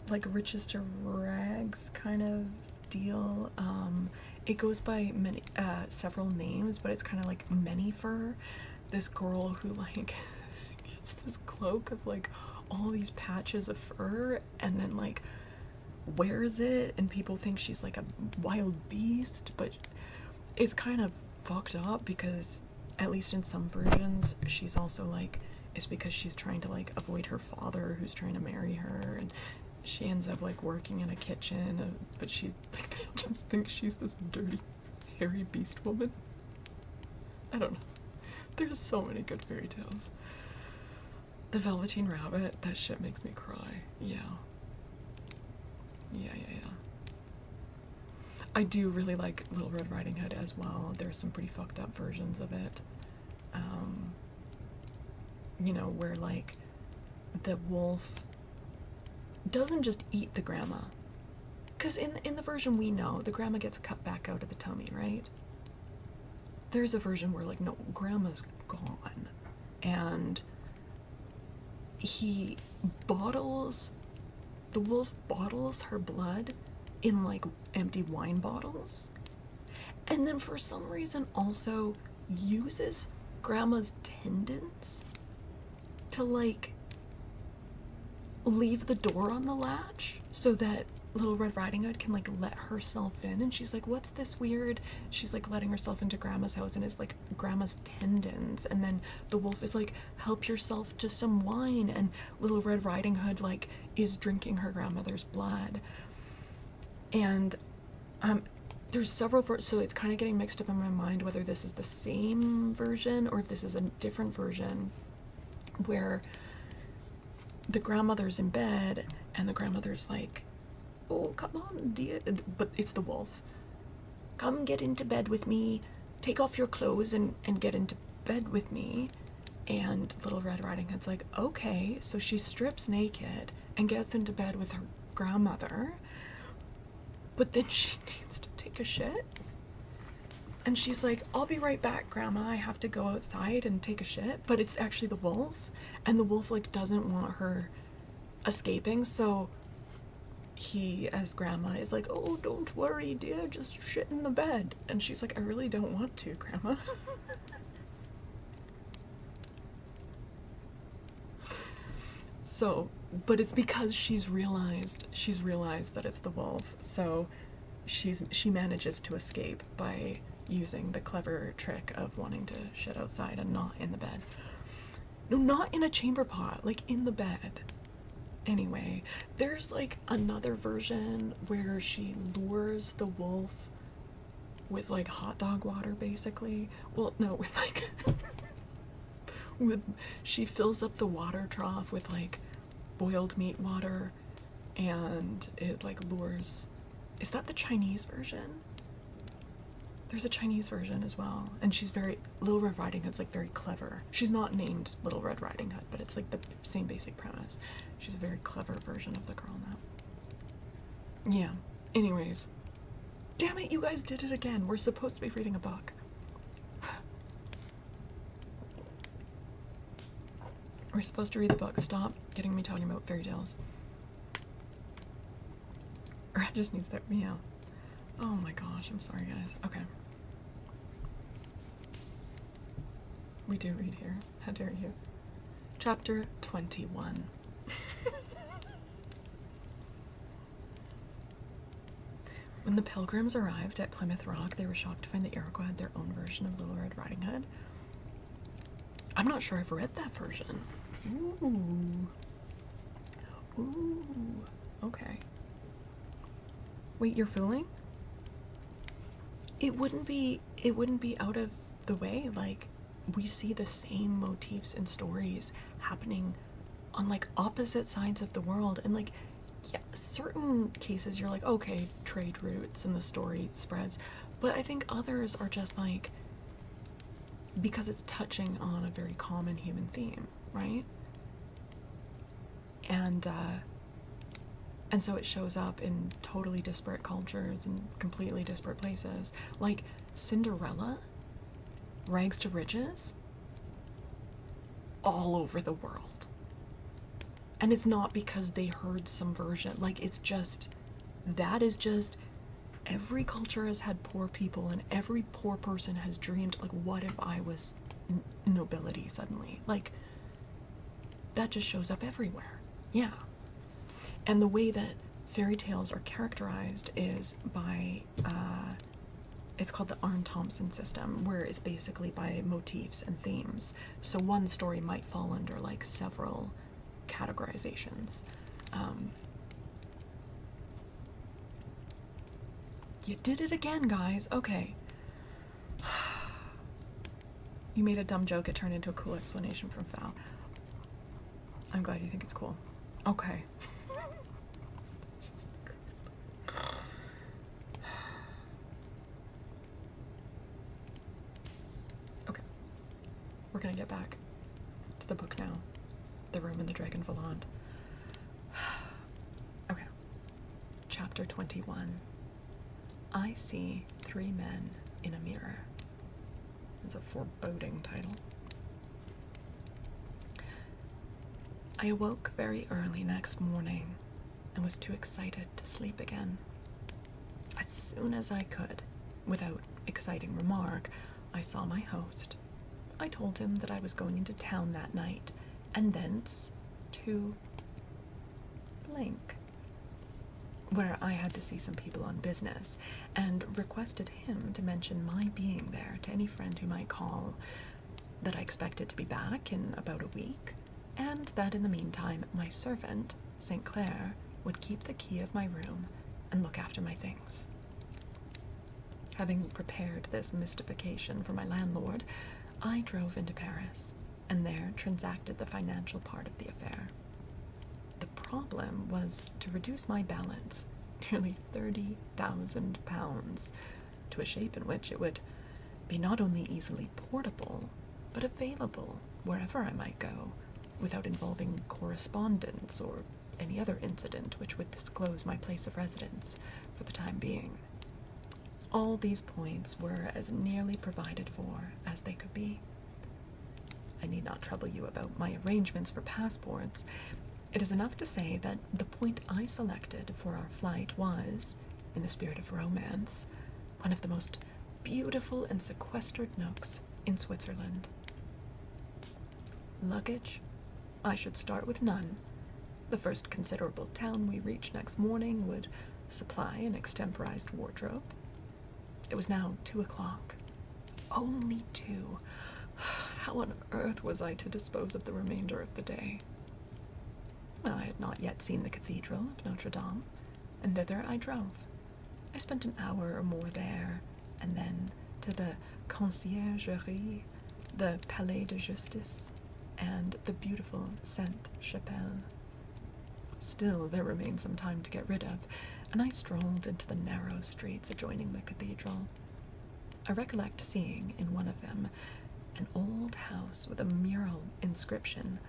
like Riches to Rags kind of deal. It goes by many several names, but it's kind of like Manyfur, this girl who like gets this cloak of like all these patches of fur and then like wears it, and people think she's like a wild beast, but it's kind of fucked up because at least in some versions she's also like, it's because she's trying to like avoid her father who's trying to marry her, and she ends up like working in a kitchen, but she's like, they just think she's this dirty hairy beast woman. I don't know, there's so many good fairy tales. The Velveteen Rabbit, that shit makes me cry. Yeah. I do really like Little Red Riding Hood as well. There's some pretty fucked up versions of it. You know, where like the wolf doesn't just eat the grandma. Because in the version we know, the grandma gets cut back out of the tummy, right? There's a version where like, no, grandma's gone. And the wolf bottles her blood in like empty wine bottles, and then for some reason also uses grandma's tendons to like leave the door on the latch so that Little Red Riding Hood can like let herself in. And she's like, what's this weird, she's like letting herself into grandma's house, and it's like grandma's tendons. And then the wolf is like, help yourself to some wine, and Little Red Riding Hood like is drinking her grandmother's blood. And there's several so it's kind of getting mixed up in my mind whether this is the same version or if this is a different version, where the grandmother's in bed and the grandmother's like, oh, come on, dear, but it's the wolf. Come get into bed with me, take off your clothes and get into bed with me. And Little Red Riding Hood's like, okay, so she strips naked and gets into bed with her grandmother, but then she needs to take a shit. And she's like, I'll be right back, Grandma, I have to go outside and take a shit. But it's actually the wolf, and the wolf like doesn't want her escaping, so he, as grandma, is like, oh, don't worry, dear, just shit in the bed. And she's like, I really don't want to, grandma. So, but it's because she's realized that it's the wolf. So she manages to escape by using the clever trick of wanting to shit outside and not in the bed. No, not in a chamber pot, like in the bed. Anyway, there's like another version where she lures the wolf with like hot dog water, basically. Well, no, with like she fills up the water trough with like boiled meat water, and it like lures. Is that the Chinese version? There's a Chinese version as well, and she's very, Little Red Riding Hood's like very clever. She's not named Little Red Riding Hood, but it's like the same basic premise. She's a very clever version of the girl now. Yeah. Anyways, damn it, you guys did it again. We're supposed to be reading a book. We're supposed to read the book. Stop getting me talking about fairy tales. Or it just needs that meow. Oh my gosh, I'm sorry guys. Okay. We do read here. How dare you. Chapter 21. When the Pilgrims arrived at Plymouth Rock, they were shocked to find the Iroquois had their own version of Little Red Riding Hood. I'm not sure I've read that version. Ooh. Ooh. Okay. Wait, you're fooling? It wouldn't be out of the way. Like, we see the same motifs and stories happening on like opposite sides of the world, and like, yeah, certain cases you're like, okay, trade routes and the story spreads, but I think others are just like, because it's touching on a very common human theme, right? And so it shows up in totally disparate cultures and completely disparate places. Like Cinderella, Rags to Riches, all over the world. And it's not because they heard some version. Like, it's just, that is just, every culture has had poor people, and every poor person has dreamed, like, what if I was nobility suddenly? Like, that just shows up everywhere. Yeah. And the way that fairy tales are characterized is by, it's called the Arne Thompson system, where it's basically by motifs and themes. So one story might fall under like several categorizations. You did it again, guys. Okay. You made a dumb joke, it turned into a cool explanation from Fal. I'm glad you think it's cool. Okay. Okay. We're gonna get back to the book now. The Room in the Dragon Volant. Okay. Chapter 21. I see 3 men in a mirror. It's a foreboding title. I awoke very early next morning and was too excited to sleep again. As soon as I could, without exciting remark, I saw my host. I told him that I was going into town that night, and thence to blank, where I had to see some people on business, and requested him to mention my being there to any friend who might call, that I expected to be back in about a week, and that in the meantime my servant, St. Clair, would keep the key of my room and look after my things. Having prepared this mystification for my landlord, I drove into Paris, and there transacted the financial part of the affair. The problem was to reduce my balance, nearly £30,000, to a shape in which it would be not only easily portable, but available wherever I might go, without involving correspondence or any other incident which would disclose my place of residence for the time being. All these points were as nearly provided for as they could be. I need not trouble you about my arrangements for passports. It is enough to say that the point I selected for our flight was, in the spirit of romance, one of the most beautiful and sequestered nooks in Switzerland. Luggage? I should start with none. The first considerable town we reached next morning would supply an extemporized wardrobe. It was now 2 o'clock. Only 2. How on earth was I to dispose of the remainder of the day? Well, I had not yet seen the Cathedral of Notre Dame, and thither I drove. I spent an hour or more there, and then to the Conciergerie, the Palais de Justice, and the beautiful Sainte-Chapelle. Still, there remained some time to get rid of, and I strolled into the narrow streets adjoining the cathedral. I recollect seeing, in one of them, an old house with a mural inscription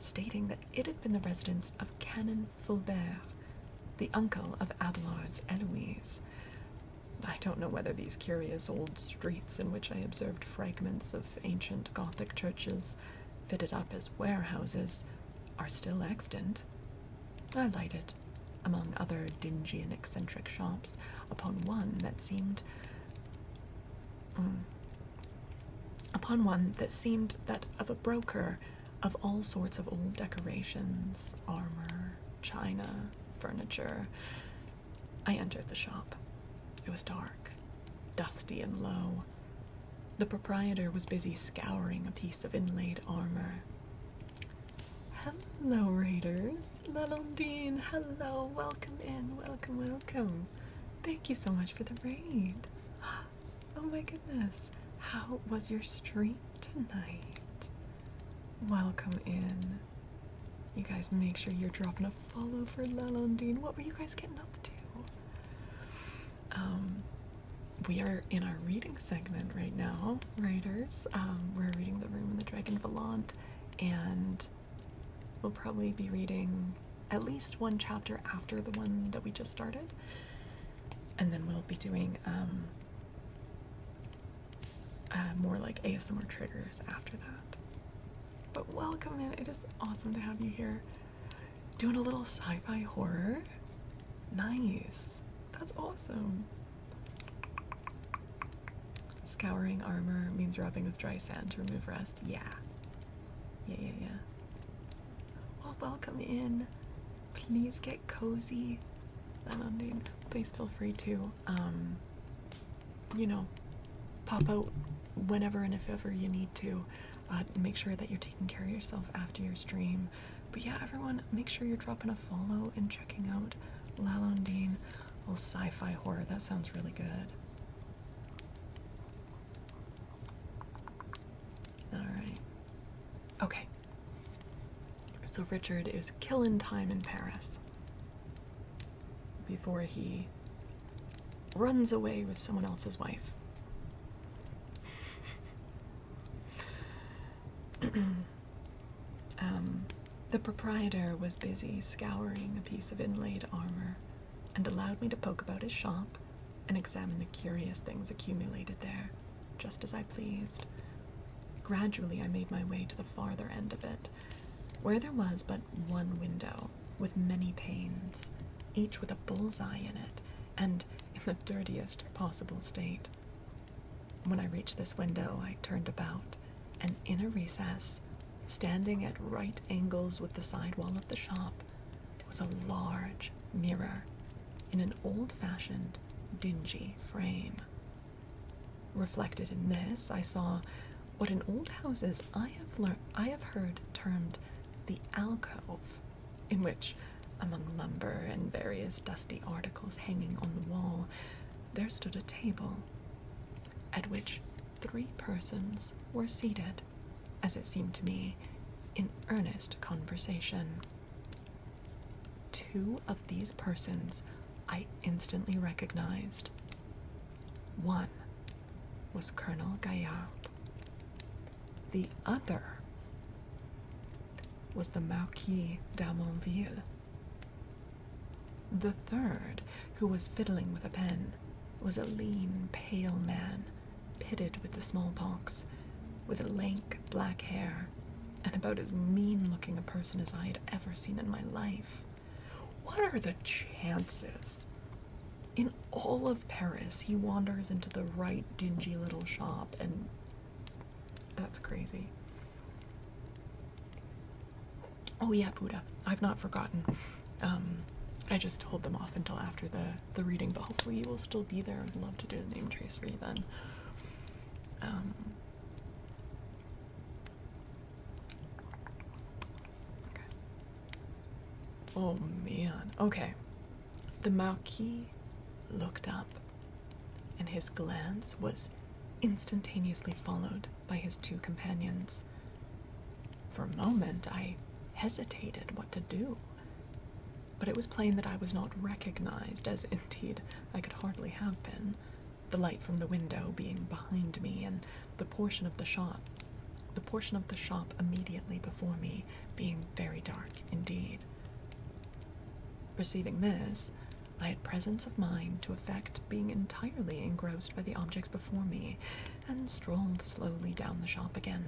stating that it had been the residence of Canon Fulbert, the uncle of Abelard's Eloise. I don't know whether these curious old streets in which I observed fragments of ancient Gothic churches fitted up as warehouses are still extant. I lighted, among other dingy and eccentric shops, upon one that seemed that of a broker of all sorts of old decorations, armor, china, furniture. I entered the shop. It was dark, dusty and low. The proprietor was busy scouring a piece of inlaid armor. Hello, Raiders. Lalondine, hello. Welcome in. Welcome, welcome. Thank you so much for the raid. Oh my goodness. How was your stream tonight? Welcome in. You guys make sure you're dropping a follow for Lalondine. What were you guys getting up to? We are in our reading segment right now, Raiders. We're reading The Room in the Dragon Volant, and we'll probably be reading at least one chapter after the one that we just started, and then we'll be doing more like ASMR triggers after that. But welcome in. It is awesome to have you here. Doing a little sci-fi horror. Nice. That's awesome. Scouring armor means rubbing with dry sand to remove rust. Yeah. Yeah. Well, welcome in. Please get cozy. Please feel free to, pop out whenever and if ever you need to. Make sure that you're taking care of yourself after your stream. But yeah, everyone, make sure you're dropping a follow and checking out Lalondine. Little sci-fi horror. That sounds really good. Alright. Okay. So Richard is killing time in Paris before he runs away with someone else's wife. The proprietor was busy scouring a piece of inlaid armor and allowed me to poke about his shop and examine the curious things accumulated there, just as I pleased. Gradually, I made my way to the farther end of it, where there was but one window with many panes, each with a bullseye in it, and in the dirtiest possible state. When I reached this window, I turned about, and in a recess, standing at right angles with the side wall of the shop, was a large mirror in an old-fashioned, dingy frame. Reflected in this, I saw what in old houses I have heard termed the alcove, in which, among lumber and various dusty articles hanging on the wall, there stood a table, at which 3 persons were seated, as it seemed to me, in earnest conversation. 2 of these persons I instantly recognized. One was Colonel Gaillard. The other was the Marquis d'Armonville. The third, who was fiddling with a pen, was a lean, pale man, pitted with the smallpox, with lank black hair and about as mean-looking a person as I had ever seen in my life. What are the chances? In all of Paris, he wanders into the right dingy little shop, and that's crazy. Oh yeah, Buddha, I've not forgotten. I just hold them off until after the reading, but hopefully you will still be there. I'd love to do a name trace for you then. Okay. Oh man, okay. The Marquis looked up, and his glance was instantaneously followed by his two companions. For a moment, I hesitated what to do, but it was plain that I was not recognized, as indeed I could hardly have been, the light from the window being behind me, and the portion of the shop immediately before me being very dark indeed. Perceiving this, I had presence of mind to affect being entirely engrossed by the objects before me, and strolled slowly down the shop again.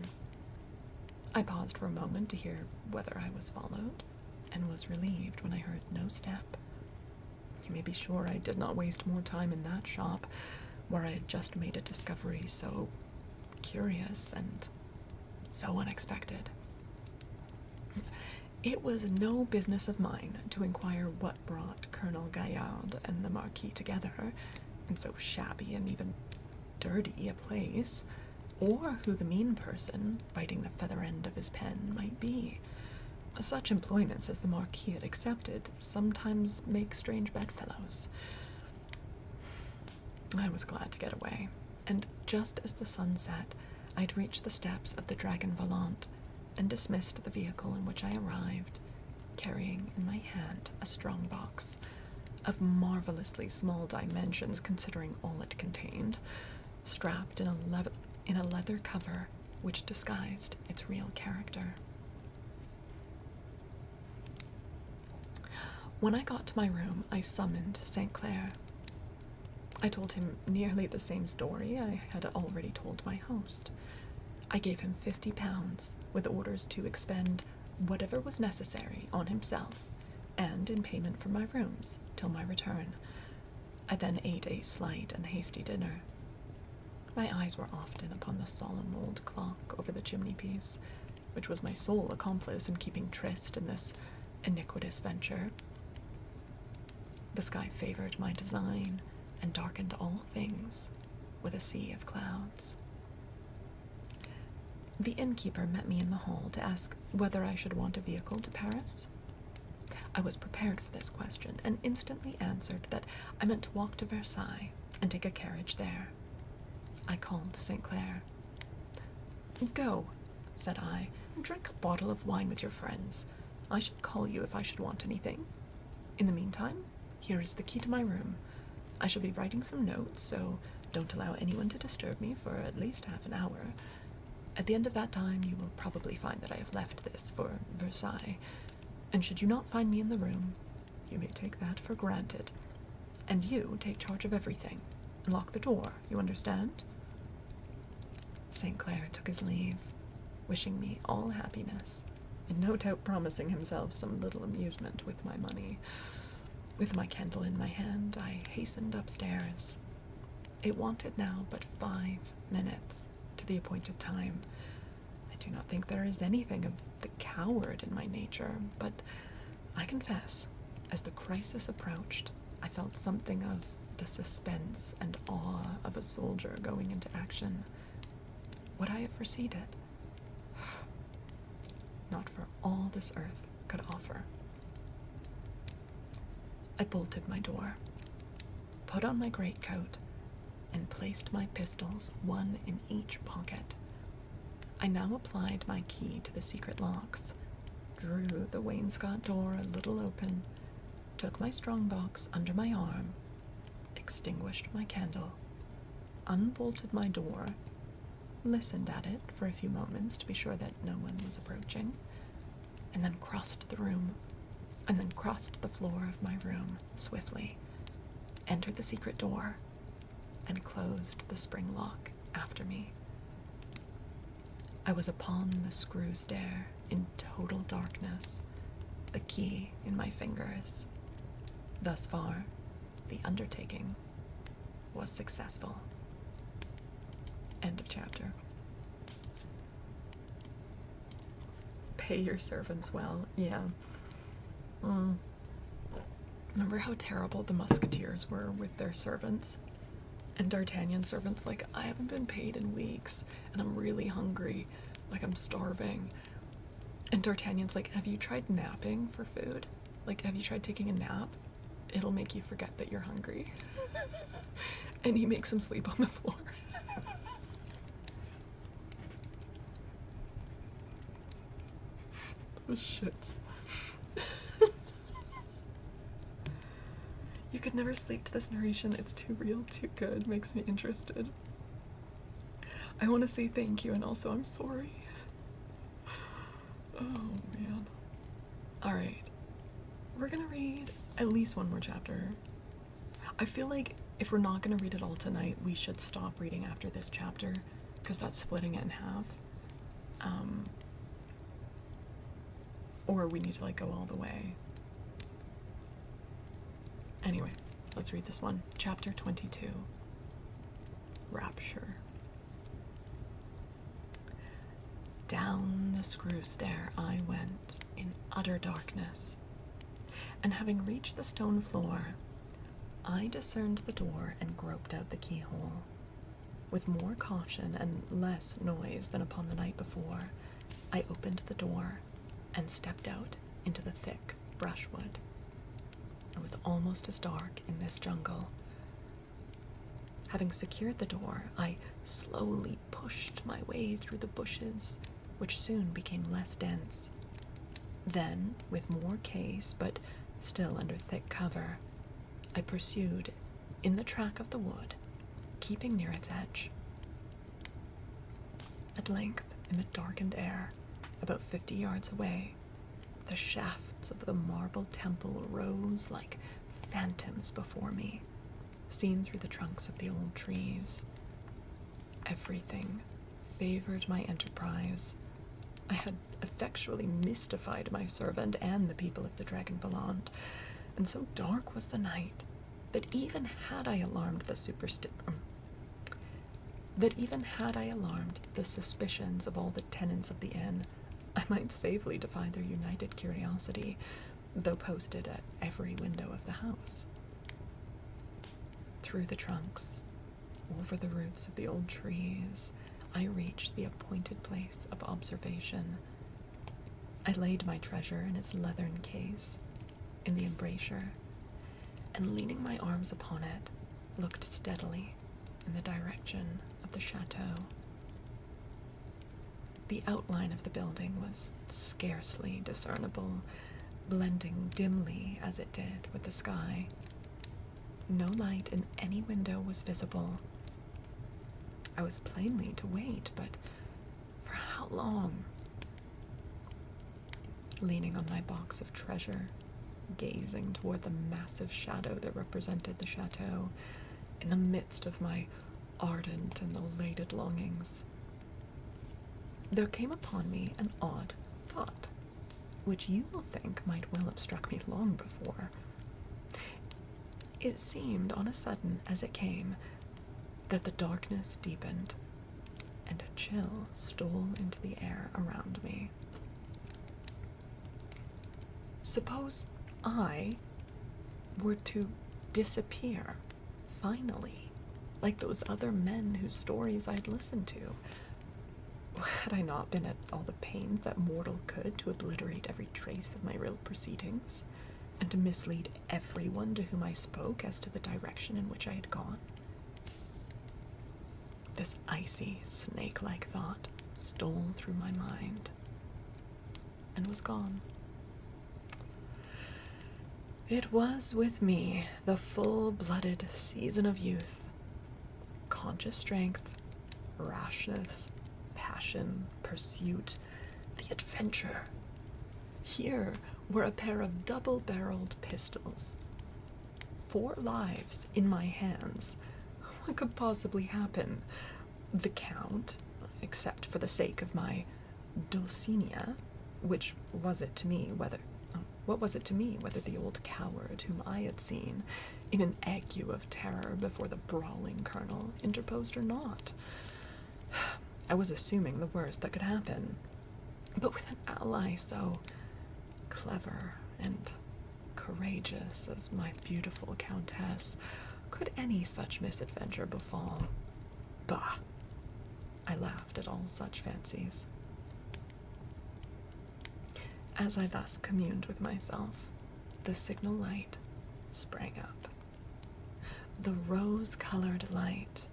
I paused for a moment to hear whether I was followed, and was relieved when I heard no step. You may be sure I did not waste more time in that shop, where I had just made a discovery so curious and so unexpected. It was no business of mine to inquire what brought Colonel Gaillard and the Marquis together in so shabby and even dirty a place, or who the mean person, biting the feather end of his pen, might be. Such employments as the Marquis had accepted sometimes make strange bedfellows. I was glad to get away, and just as the sun set, I'd reached the steps of the Dragon Volant, and dismissed the vehicle in which I arrived, carrying in my hand a strong box, of marvelously small dimensions considering all it contained, strapped in a leather cover which disguised its real character. When I got to my room, I summoned St. Clair. I told him nearly the same story I had already told my host. I gave him £50, with orders to expend whatever was necessary on himself, and in payment for my rooms, till my return. I then ate a slight and hasty dinner. My eyes were often upon the solemn old clock over the chimney-piece, which was my sole accomplice in keeping tryst in this iniquitous venture. The sky favored my design, and darkened all things with a sea of clouds. The innkeeper met me in the hall to ask whether I should want a vehicle to Paris. I was prepared for this question, and instantly answered that I meant to walk to Versailles and take a carriage there. I called St. Clair. "Go," said I, "and drink a bottle of wine with your friends. I shall call you if I should want anything. In the meantime, here is the key to my room. I shall be writing some notes, so don't allow anyone to disturb me for at least half an hour. At the end of that time, you will probably find that I have left this for Versailles, and should you not find me in the room, you may take that for granted. And you take charge of everything, and lock the door, you understand?" St. Clair took his leave, wishing me all happiness, and no doubt promising himself some little amusement with my money. With my candle in my hand, I hastened upstairs. It wanted now but 5 minutes to the appointed time. I do not think there is anything of the coward in my nature, but I confess, as the crisis approached, I felt something of the suspense and awe of a soldier going into action. Would I have foreseen it? Not for all this earth could offer. I bolted my door, put on my greatcoat, and placed my pistols, one in each pocket. I now applied my key to the secret locks, drew the wainscot door a little open, took my strong-box under my arm, extinguished my candle, unbolted my door, listened at it for a few moments to be sure that no one was approaching, and then crossed the room, and then crossed the floor of my room swiftly, entered the secret door, and closed the spring lock after me. I was upon the screw stair in total darkness, the key in my fingers. Thus far, the undertaking was successful. End of chapter. Pay your servants well. Yeah. Remember how terrible the musketeers were with their servants? And D'Artagnan's servants, like, I haven't been paid in weeks, and I'm really hungry, like, I'm starving. And D'Artagnan's like, have you tried napping for food? Like, have you tried taking a nap? It'll make you forget that you're hungry. And he makes him sleep on the floor. Those shits. You could never sleep to this narration. It's too real, too good. Makes me interested. I want to say thank you and also I'm sorry. Oh, man. Alright. We're gonna read at least one more chapter. I feel like if we're not gonna read it all tonight, we should stop reading after this chapter, because that's splitting it in half. Or we need to, like, go all the way. Anyway, let's read this one. Chapter 22. Rapture. Down the screw stair I went in utter darkness, and having reached the stone floor, I discerned the door and groped out the keyhole. With more caution and less noise than upon the night before, I opened the door and stepped out into the thick brushwood. It was almost as dark in this jungle. Having secured the door, I slowly pushed my way through the bushes, which soon became less dense. Then, with more case, but still under thick cover, I pursued in the track of the wood, keeping near its edge. At length, in the darkened air, about 50 yards away, the shafts of the marble temple rose like phantoms before me, seen through the trunks of the old trees. Everything favored my enterprise. I had effectually mystified my servant and the people of the Dragon Volant, and so dark was the night that even had I alarmed the suspicions of all the tenants of the inn, I might safely defy their united curiosity, though posted at every window of the house. Through the trunks, over the roots of the old trees, I reached the appointed place of observation. I laid my treasure in its leathern case, in the embrasure, and leaning my arms upon it, looked steadily in the direction of the chateau. The outline of the building was scarcely discernible, blending dimly as it did with the sky. No light in any window was visible. I was plainly to wait, but for how long? Leaning on my box of treasure, gazing toward the massive shadow that represented the chateau, in the midst of my ardent and elated longings, there came upon me an odd thought, which you will think might well have struck me long before. It seemed on a sudden, as it came, that the darkness deepened, and a chill stole into the air around me. Suppose I were to disappear, finally, like those other men whose stories I'd listened to. Had I not been at all the pains that mortal could to obliterate every trace of my real proceedings, and to mislead everyone to whom I spoke as to the direction in which I had gone? This icy, snake-like thought stole through my mind and was gone. It was with me the full-blooded season of youth. Conscious strength, rashness, passion, pursuit, the adventure. Here were a pair of double-barreled pistols. 4 lives in my hands. What could possibly happen? The Count, except for the sake of my Dulcinea, what was it to me whether the old coward whom I had seen in an ague of terror before the brawling colonel interposed or not? I was assuming the worst that could happen, but with an ally so clever and courageous as my beautiful countess, could any such misadventure befall? Bah! I laughed at all such fancies. As I thus communed with myself, the signal light sprang up. The rose-colored light,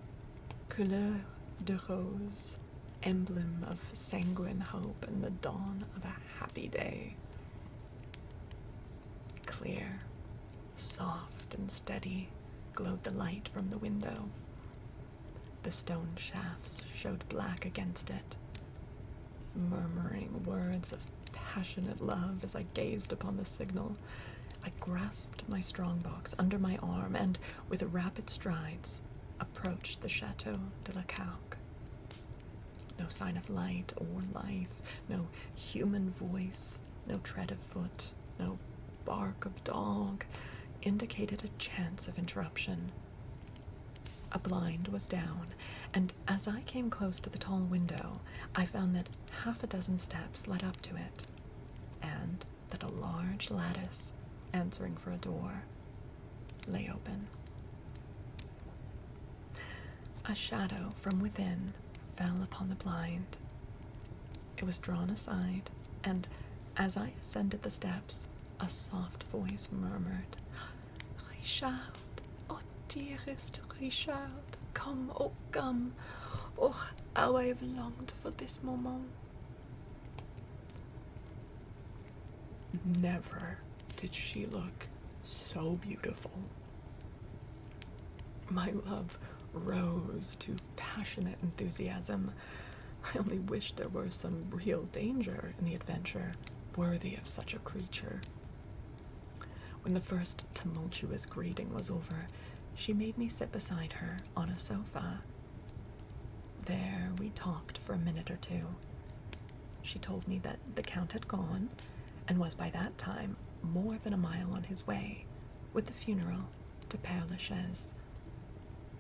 couleur de rose, emblem of sanguine hope and the dawn of a happy day. Clear, soft, and steady glowed the light from the window. The stone shafts showed black against it, murmuring words of passionate love as I gazed upon the signal. I grasped my strongbox under my arm and, with rapid strides, approached the Chateau de la Cauque. No sign of light or life, no human voice, no tread of foot, no bark of dog indicated a chance of interruption. A blind was down, and as I came close to the tall window, I found that half a dozen steps led up to it, and that a large lattice, answering for a door, lay open. A shadow from within fell upon the blind. It was drawn aside, and as I ascended the steps, a soft voice murmured, "Richard, oh dearest Richard, come, oh come, oh how I have longed for this moment." Never did she look so beautiful. My love rose to passionate enthusiasm. I only wished there were some real danger in the adventure worthy of such a creature. When the first tumultuous greeting was over, she made me sit beside her on a sofa. There we talked for a minute or two. She told me that the Count had gone, and was by that time more than a mile on his way, with the funeral, to Père Lachaise.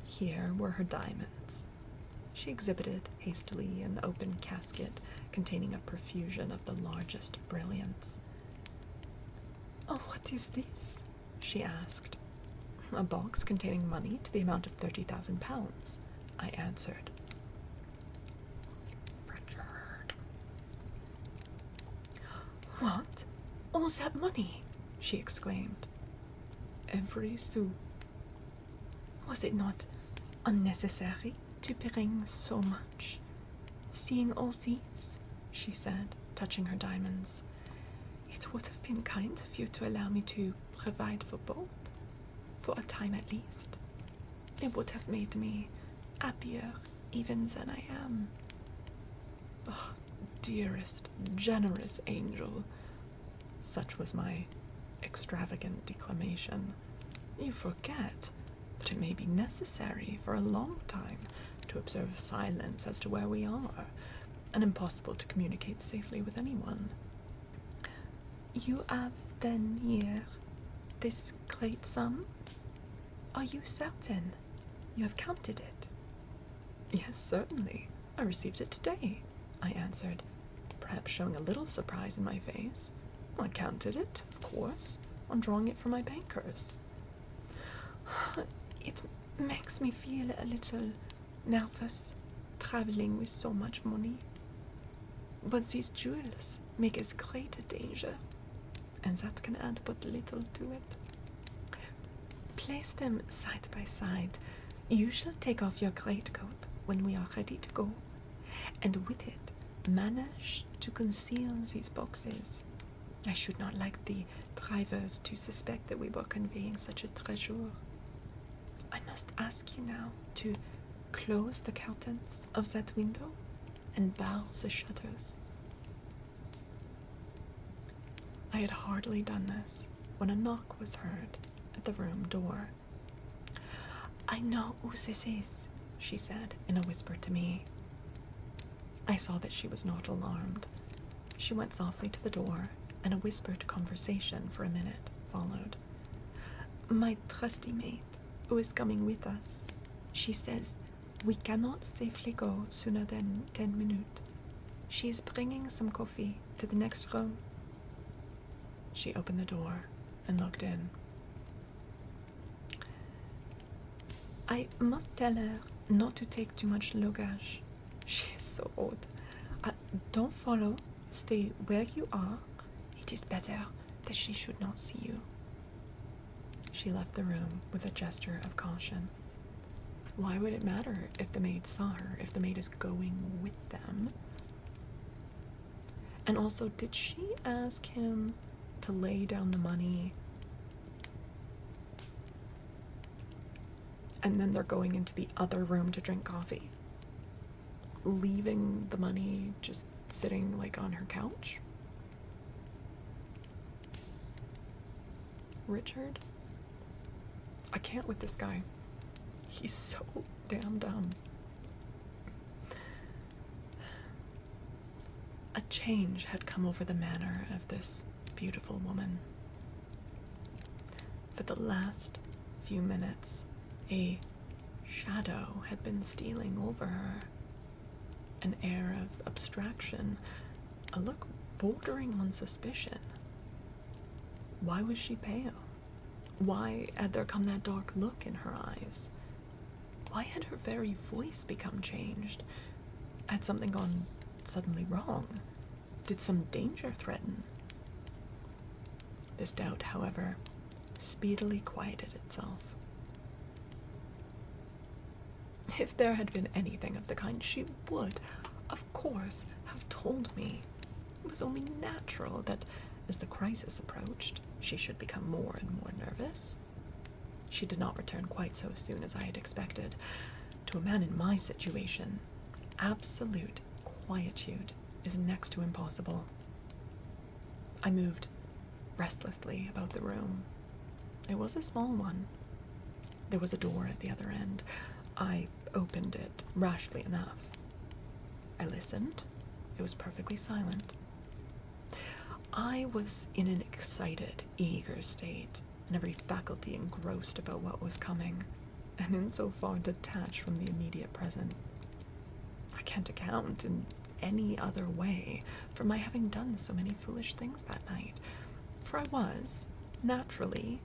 Here were her diamonds. She exhibited hastily an open casket containing a profusion of the largest brilliants. "Oh, what is this?" she asked. "A box containing money to the amount of 30,000 pounds, I answered. "Richard." "What? All that money?" she exclaimed. "Every sou." "Was it not unnecessary to bring so much? Seeing all these," she said, touching her diamonds, "it would have been kind of you to allow me to provide for both, for a time at least. It would have made me happier even than I am." "Oh, dearest, generous angel," such was my extravagant declamation, "you forget that it may be necessary for a long time to observe silence as to where we are, and impossible to communicate safely with anyone." "You have, then, here, this great sum? Are you certain? You have counted it?" "Yes, certainly. I received it today," I answered, perhaps showing a little surprise in my face. "I counted it, of course, on drawing it from my bankers." "It makes me feel a little nervous, traveling with so much money. But these jewels make as great a danger, and that can add but little to it. Place them side by side. You shall take off your greatcoat when we are ready to go, and with it manage to conceal these boxes. I should not like the drivers to suspect that we were conveying such a treasure. I must ask you now to close the curtains of that window and bar the shutters." I had hardly done this when a knock was heard at the room door. "I know who this is," she said in a whisper to me. I saw that she was not alarmed. She went softly to the door, and a whispered conversation for a minute followed. My trusty mate, who is coming with us, she says we cannot safely go sooner than 10 minutes. She is bringing some coffee to the next room. She opened the door and looked in. I must tell her not to take too much luggage. She is so old. Don't follow. Stay where you are. It is better that she should not see you. She left the room with a gesture of caution. Why would it matter if the maid saw her, if the maid is going with them? And also, did she ask him to lay down the money? And then they're going into the other room to drink coffee, leaving the money just sitting like on her couch? Richard? I can't with this guy. He's so damn dumb. A change had come over the manner of this beautiful woman. For the last few minutes, a shadow had been stealing over her. An air of abstraction, a look bordering on suspicion. Why was she pale? Why had there come that dark look in her eyes? Why had her very voice become changed? Had something gone suddenly wrong? Did some danger threaten? This doubt, however, speedily quieted itself. If there had been anything of the kind, she would, of course, have told me. It was only natural that, as the crisis approached, she should become more and more nervous. She did not return quite so soon as I had expected. To a man in my situation, absolute quietude is next to impossible. I moved restlessly about the room. It was a small one. There was a door at the other end. I opened it rashly enough. I listened. It was perfectly silent. I was in an excited, eager state, and every faculty engrossed about what was coming, and insofar detached from the immediate present. I can't account in any other way for my having done so many foolish things that night, for I was, naturally,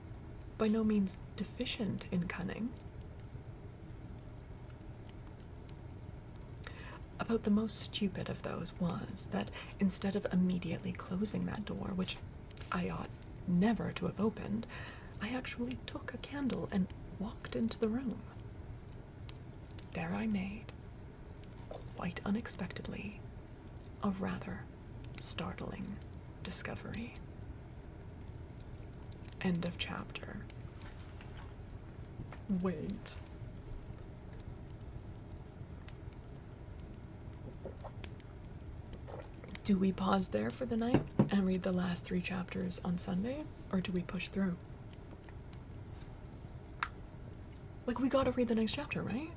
by no means deficient in cunning. About the most stupid of those was that instead of immediately closing that door, which I ought never to have opened, I actually took a candle and walked into the room. There I made, quite unexpectedly, a rather startling discovery. End of chapter. Wait. Do we pause there for the night and read the last 3 chapters on Sunday, or do we push through? Like, we gotta read the next chapter, right?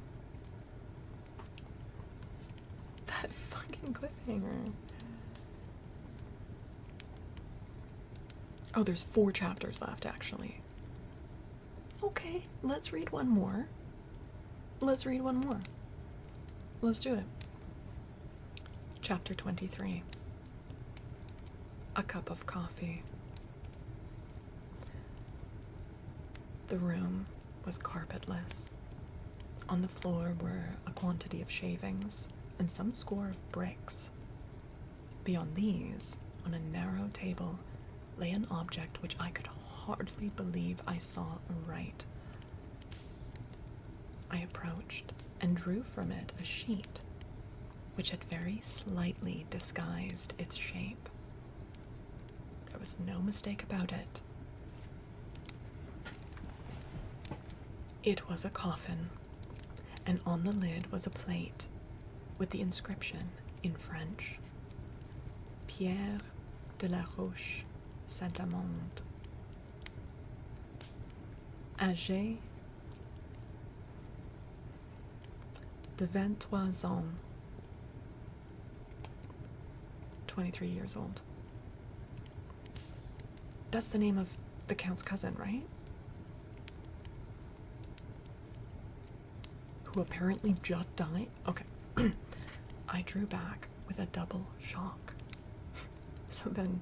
That fucking cliffhanger. Oh, there's 4 chapters left, actually. Okay, let's read one more. Let's read one more. Let's do it. Chapter 23. A cup of coffee. The room was carpetless. On the floor were a quantity of shavings and some score of bricks. Beyond these, on a narrow table, lay an object which I could hardly believe I saw aright. I approached and drew from it a sheet which had very slightly disguised its shape. There was no mistake about it. It was a coffin, and on the lid was a plate with the inscription in French, Pierre de la Roche Saint-Amand, âgé de 23 ans, 23 years old. That's the name of the Count's cousin, right? Who apparently just died? Okay. I drew back with a double shock. So then,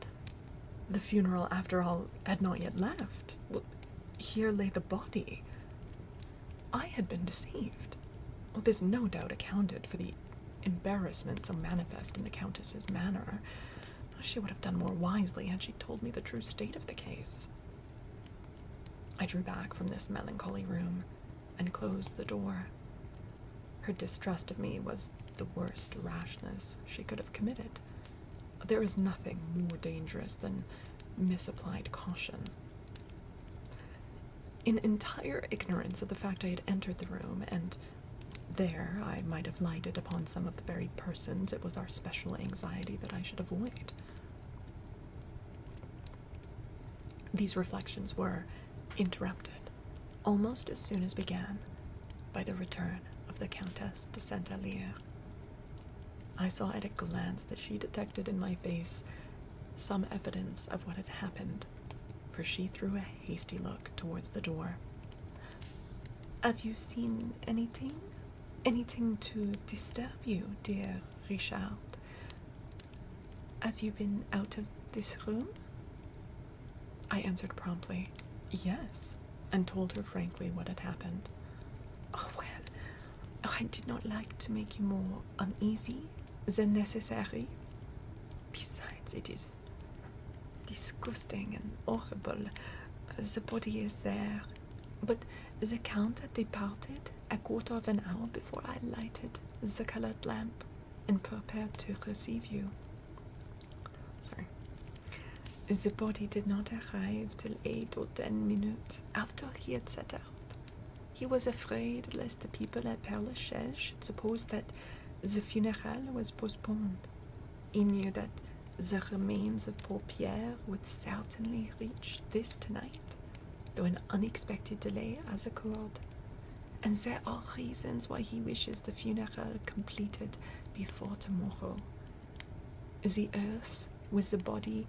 the funeral, after all, had not yet left. Well, here lay the body. I had been deceived. Well, this no doubt accounted for the embarrassment so manifest in the Countess's manner. She would have done more wisely had she told me the true state of the case. I drew back from this melancholy room and closed the door. Her distrust of me was the worst rashness she could have committed. There is nothing more dangerous than misapplied caution. In entire ignorance of the fact I had entered the room, and there I might have lighted upon some of the very persons it was our special anxiety that I should avoid. These reflections were interrupted, almost as soon as began, by the return of the Countess de Saint-Alyre. I saw at a glance that she detected in my face some evidence of what had happened, for she threw a hasty look towards the door. Have you seen anything? Anything to disturb you, dear Richard? Have you been out of this room? I answered promptly, yes, and told her frankly what had happened. Oh, well, I did not like to make you more uneasy than necessary. Besides, it is disgusting and horrible. The body is there, but the Count had departed a quarter of an hour before I lighted the colored lamp and prepared to receive you. Sorry. The body did not arrive till 8 or 10 minutes after he had set out. He was afraid lest the people at Père Lachaise should suppose that the funeral was postponed. He knew that the remains of poor Pierre would certainly reach this tonight, though an unexpected delay has occurred. And there are reasons why he wishes the funeral completed before tomorrow. The earth with the body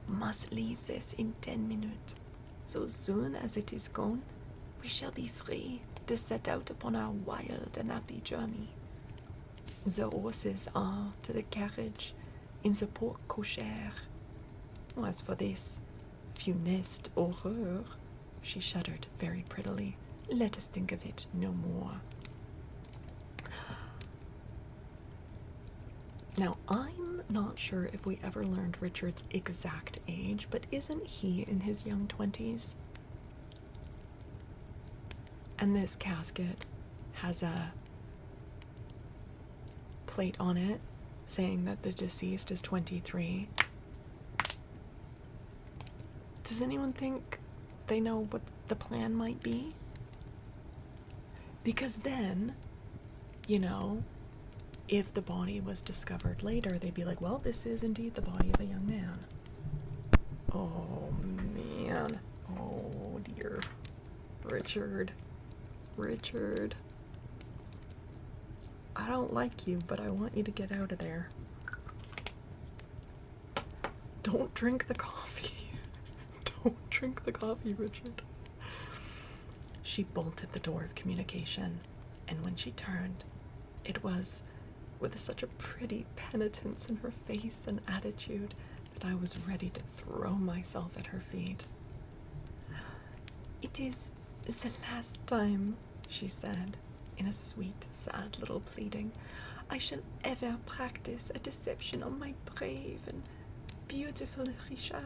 must leave this in 10 minutes. So soon as it is gone, we shall be free to set out upon our wild and happy journey. The horses are to the carriage in the porte cochère. As for this funeste horreur, she shuddered very prettily. Let us think of it no more. Now, I'm not sure if we ever learned Richard's exact age, but isn't he in his young 20s? And this casket has a plate on it saying that the deceased is 23. Does anyone think they know what the plan might be? Because then, you know, if the body was discovered later, they'd be like, well, this is indeed the body of a young man. Oh, man. Oh, dear. Richard. I don't like you, but I want you to get out of there. Don't drink the coffee. Don't drink the coffee, Richard. She bolted the door of communication, and when she turned, it was with such a pretty penitence in her face and attitude that I was ready to throw myself at her feet. It is the last time, she said, in a sweet, sad little pleading, I shall ever practice a deception on my brave and beautiful Richard.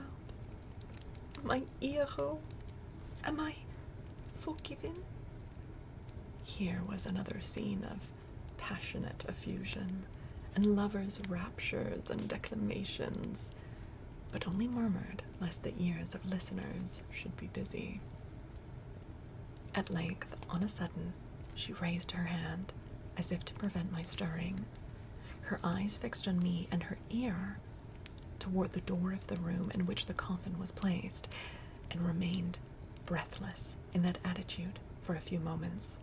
My hero. Am I forgiven? Here was another scene of passionate effusion, and lovers' raptures and declamations, but only murmured lest the ears of listeners should be busy. At length, on a sudden, she raised her hand, as if to prevent my stirring, her eyes fixed on me and her ear toward the door of the room in which the coffin was placed, and remained breathless in that attitude for a few moments.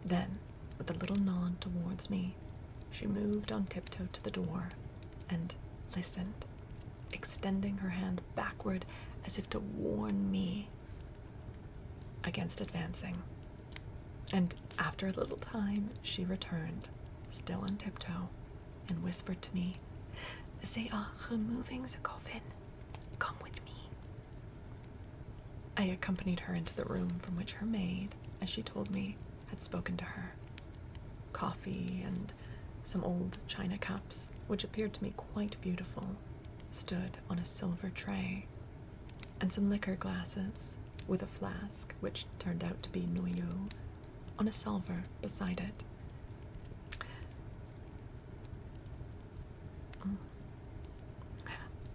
Then, with a little nod towards me, she moved on tiptoe to the door, and listened, extending her hand backward as if to warn me against advancing. And after a little time, she returned, still on tiptoe, and whispered to me, "They are removing the coffin. Come with me." I accompanied her into the room from which her maid, as she told me, had spoken to her. Coffee and some old china cups, which appeared to me quite beautiful, stood on a silver tray, and some liquor glasses, with a flask, which turned out to be noyau, on a salver beside it.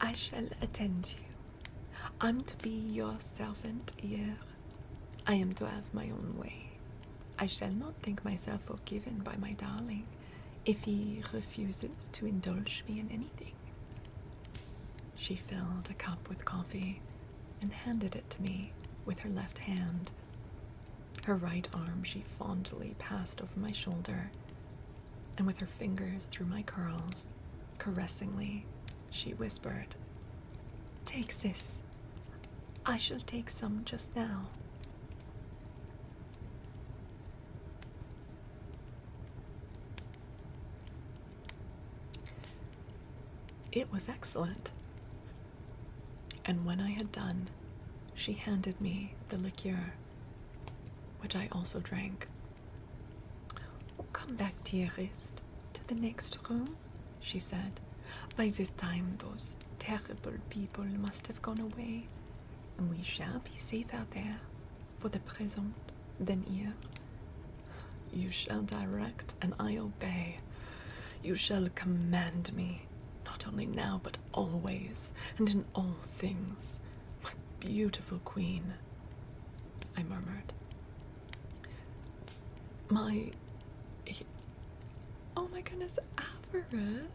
I shall attend you. I'm to be your servant here. I am to have my own way. I shall not think myself forgiven by my darling if he refuses to indulge me in anything. She filled a cup with coffee and handed it to me with her left hand. Her right arm she fondly passed over my shoulder, and with her fingers through my curls, caressingly, she whispered, "Take this. I shall take some just now." It was excellent. And when I had done, she handed me the liqueur, which I also drank. "Come back, dearest, to the next room," she said. "By this time those terrible people must have gone away, and we shall be safe out there, for the present, than here." "You shall direct, and I obey. You shall command me, not only now, but always, and in all things, my beautiful queen," I murmured. Oh my goodness, Averith,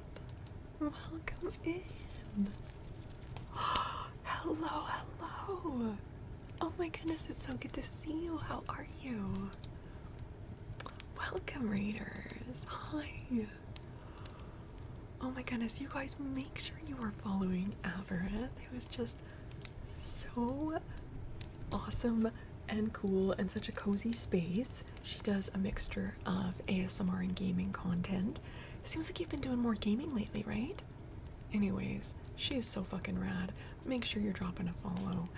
welcome in. Hello. Oh my goodness, it's so good to see you. How are you? Welcome, readers. Hi. Oh my goodness, you guys, make sure you are following Averith. It was just so awesome and cool and such a cozy space. She does a mixture of ASMR and gaming content. It seems like you've been doing more gaming lately, right? Anyways, she is so fucking rad. Make sure you're dropping a follow.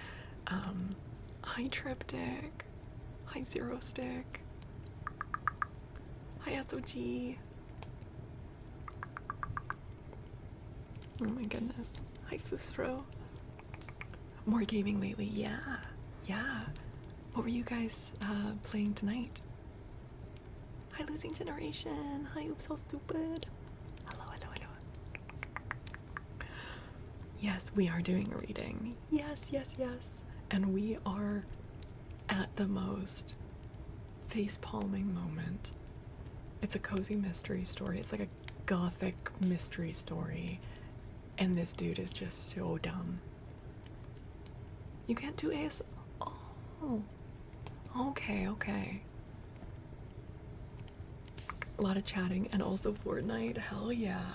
Hi Triptych. Hi Zero Stick. Hi SOG. Oh my goodness. Hi Fusro. More gaming lately, yeah. What were you guys playing tonight? Hi Losing Generation. Hi Oops So Stupid. Hello. Yes, we are doing a reading. Yes. And we are at the most face-palming moment. It's a cozy mystery story. It's like a gothic mystery story. And this dude is just so dumb. You can't do AS. Oh. Okay. A lot of chatting and also Fortnite. Hell yeah.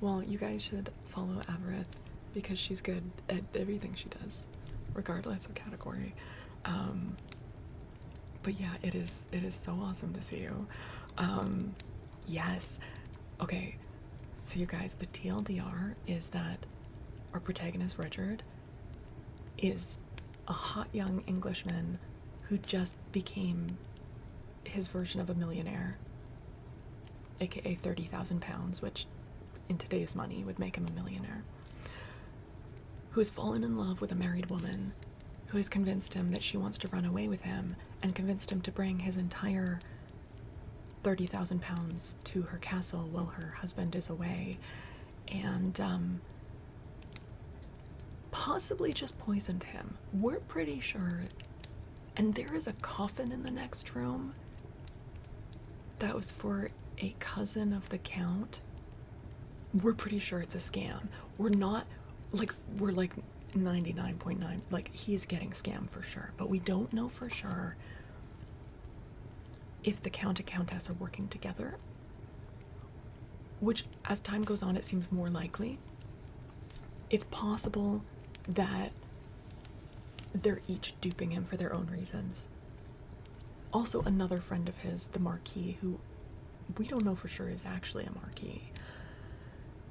Well, you guys should follow Averith because she's good at everything she does, regardless of category. But yeah, it is so awesome to see you. Yes. Okay, so you guys, the TLDR is that our protagonist, Richard, is a hot young Englishman who just became his version of a millionaire, aka 30,000 pounds, which in today's money would make him a millionaire, who has fallen in love with a married woman who has convinced him that she wants to run away with him and convinced him to bring his entire 30,000 pounds to her castle while her husband is away, and possibly just poisoned him. We're pretty sure. And there is a coffin in the next room that was for a cousin of the Count. We're pretty sure it's a scam. We're like 99.9, like he's getting scammed for sure, but we don't know for sure if the Count and Countess are working together. which as time goes on it seems more likely. It's possible that they're each duping him for their own reasons. Also, another friend of his, the Marquis, who we don't know for sure is actually a Marquis,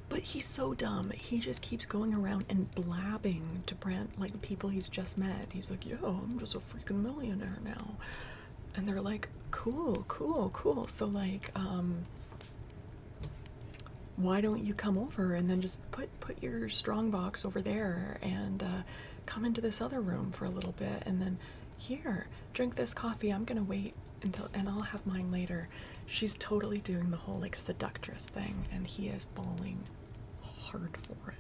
but he's so dumb. He just keeps going around and blabbing to Brent, like, people he's just met. He's like, yeah, I'm just a freaking millionaire now. And they're like, cool, cool, cool. So, like, why don't you come over and then just put your strong box over there and come into this other room for a little bit, and then here, drink this coffee. I'm gonna wait until, and I'll have mine later. She's totally doing the whole, like, seductress thing, and he is falling hard for it.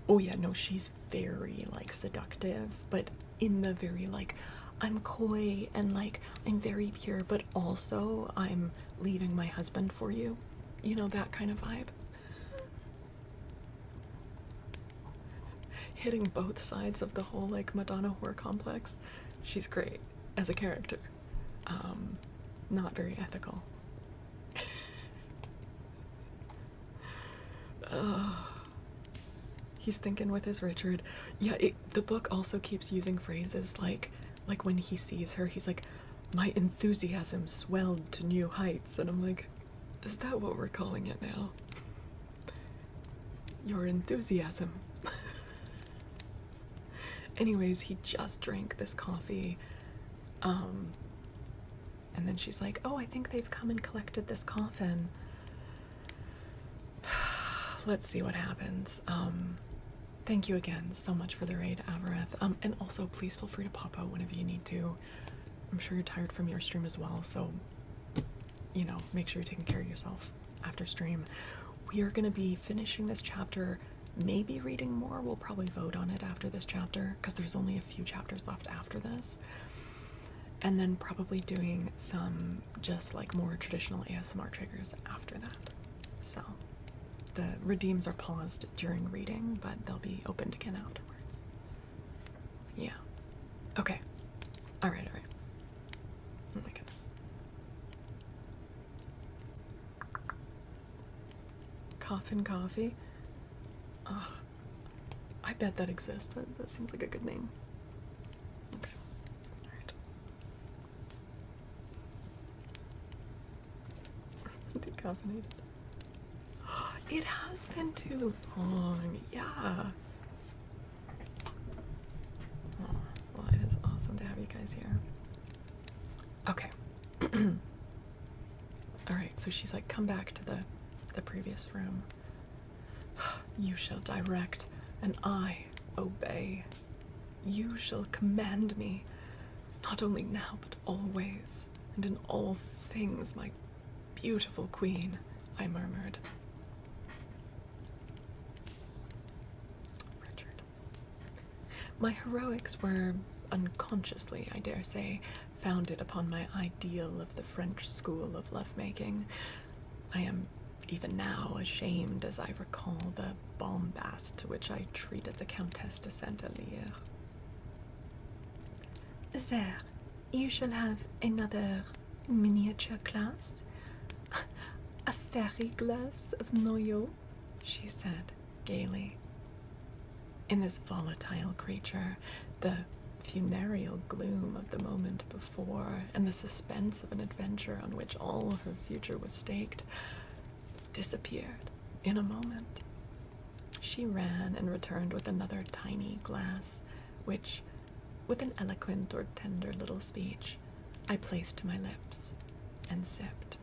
Oh yeah, no, she's very, like, seductive, but in the very, like, I'm coy and, like, I'm very pure, but also I'm leaving my husband for you. You know, that kind of vibe. Hitting both sides of the whole, like, Madonna whore complex. She's great as a character. Not very ethical. He's thinking with his Richard. Yeah, the book also keeps using phrases like when he sees her, he's like, my enthusiasm swelled to new heights. And I'm like, is that what we're calling it now? Your enthusiasm. Anyways, he just drank this coffee. And then she's like, oh, I think they've come and collected this coffin. Let's see what happens. Thank you again so much for the raid, Avareth. And also, please feel free to pop out whenever you need to. I'm sure you're tired from your stream as well, so, you know, make sure you're taking care of yourself after stream. We are going to be finishing this chapter, maybe reading more. We'll probably vote on it after this chapter, because there's only a few chapters left after this. And then probably doing some just, like, more traditional ASMR triggers after that. So the redeems are paused during reading, but they'll be opened again afterwards. Yeah. Okay. Alright. Oh my goodness. Coffin Coffee? I bet that exists. That seems like a good name. Okay. Alright. Decaffeinated. It has been too long. Yeah. Oh, well, it is awesome to have you guys here. Okay. Alright, so she's like, come back to the previous room. You shall direct, and I obey. You shall command me, not only now, but always, and in all things, my beautiful queen, I murmured. Richard. My heroics were, unconsciously, I dare say, founded upon my ideal of the French school of lovemaking. I am even now ashamed as I recall the bombast to which I treated the Countess de Saint-Alyre. There, you shall have another miniature glass. A fairy glass of noyau, she said gaily. In this volatile creature, the funereal gloom of the moment before and the suspense of an adventure on which all her future was staked disappeared in a moment. She ran and returned with another tiny glass, which, with an eloquent or tender little speech, I placed to my lips and sipped.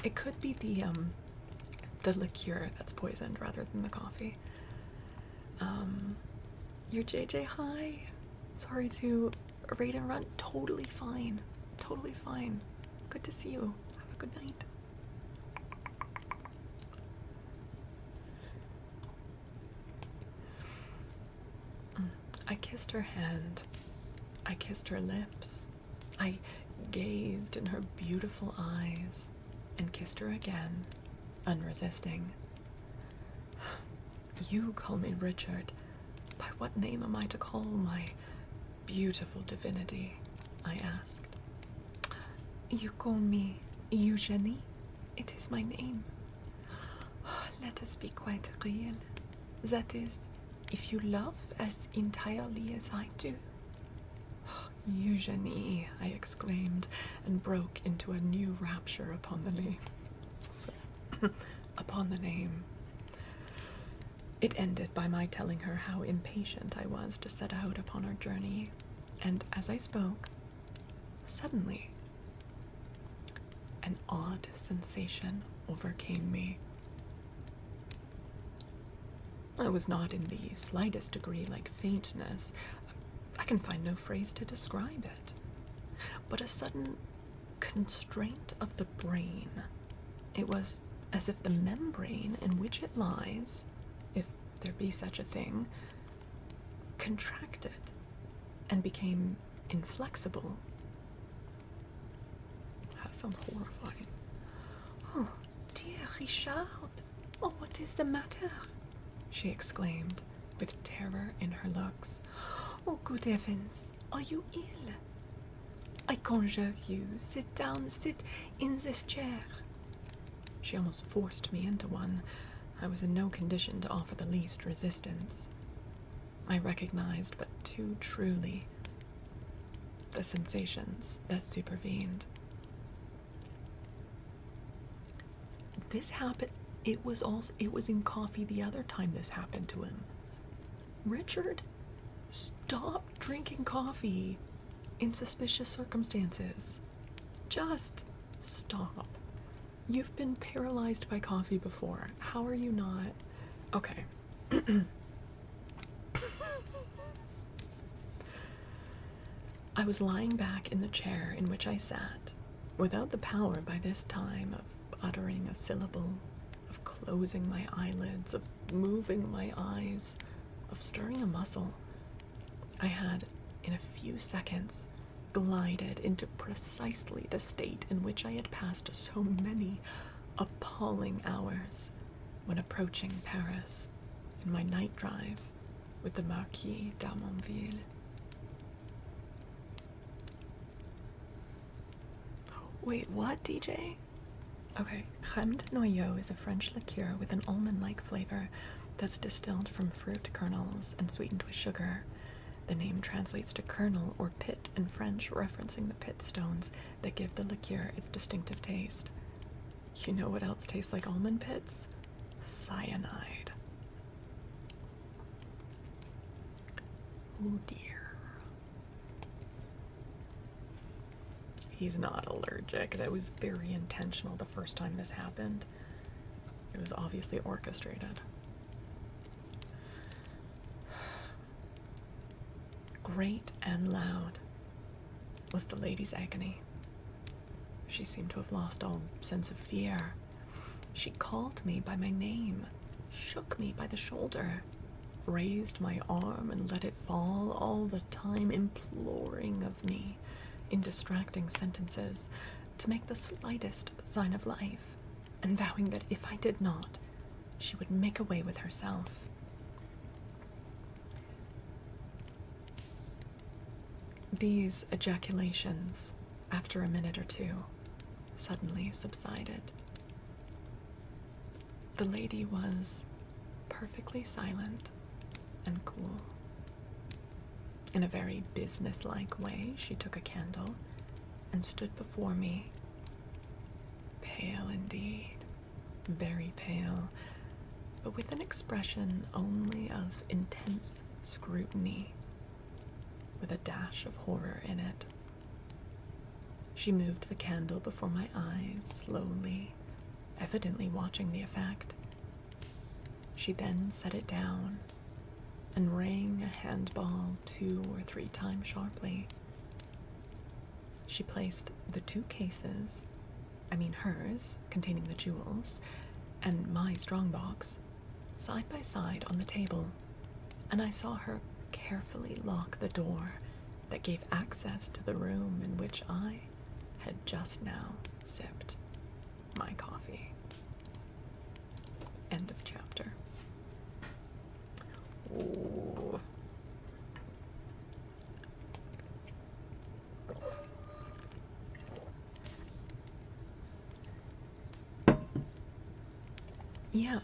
It could be the liqueur that's poisoned rather than the coffee. Your JJ, hi. Sorry to raid and run. Totally fine. Totally fine. Good to see you. Have a good night. I kissed her hand. I kissed her lips. I gazed in her beautiful eyes and kissed her again, unresisting. You call me Richard. By what name am I to call my beautiful divinity? I asked. you call me Eugenie, it is my name. Let us be quite real. That is, if you love as entirely as I do. Eugenie, I exclaimed, and broke into a new rapture upon the name. Upon the name. It ended by my telling her how impatient I was to set out upon our journey, and as I spoke, suddenly, an odd sensation overcame me. I was not in the slightest degree like faintness. I can find no phrase to describe it, but a sudden constraint of the brain. It was as if the membrane in which it lies, if there be such a thing, contracted and became inflexible. That sounds horrifying. Oh, dear Richard, oh, what is the matter? She exclaimed, with terror in her looks. Oh, good heavens, are you ill? I conjure you, sit down, sit in this chair. She almost forced me into one. I was in no condition to offer the least resistance. I recognized but too truly the sensations that supervened. This happened. It was in coffee the other time this happened to him. Richard, stop drinking coffee in suspicious circumstances. Just stop. You've been paralyzed by coffee before. How are you not? Okay. I was lying back in the chair in which I sat, without the power by this time of uttering a syllable, of closing my eyelids, of moving my eyes, of stirring a muscle. I had, in a few seconds, glided into precisely the state in which I had passed so many appalling hours when approaching Paris in my night drive with the Marquis d'Armonville. Wait, what, DJ? Okay, crème de noyau is a French liqueur with an almond-like flavor that's distilled from fruit kernels and sweetened with sugar. The name translates to kernel or pit in French, referencing the pit stones that give the liqueur its distinctive taste. You know what else tastes like almond pits? Cyanide. Oh dear. He's not allergic. That was very intentional the first time this happened. It was obviously orchestrated. Great and loud was the lady's agony. She seemed to have lost all sense of fear. She called me by my name, shook me by the shoulder, raised my arm and let it fall, all the time imploring of me in distracting sentences to make the slightest sign of life, and vowing that if I did not, she would make away with herself. These ejaculations, after a minute or two, suddenly subsided. The lady was perfectly silent and cool. In a very businesslike way, she took a candle and stood before me, pale indeed, very pale, but with an expression only of intense scrutiny, with a dash of horror in it. She moved the candle before my eyes slowly, evidently watching the effect. She then set it down and rang a handball 2 or 3 times sharply. She placed the 2 cases, hers, containing the jewels, and my strongbox, side by side on the table, and I saw her carefully lock the door that gave access to the room in which I had just now sipped my coffee. End of chapter. Ooh. Yeah.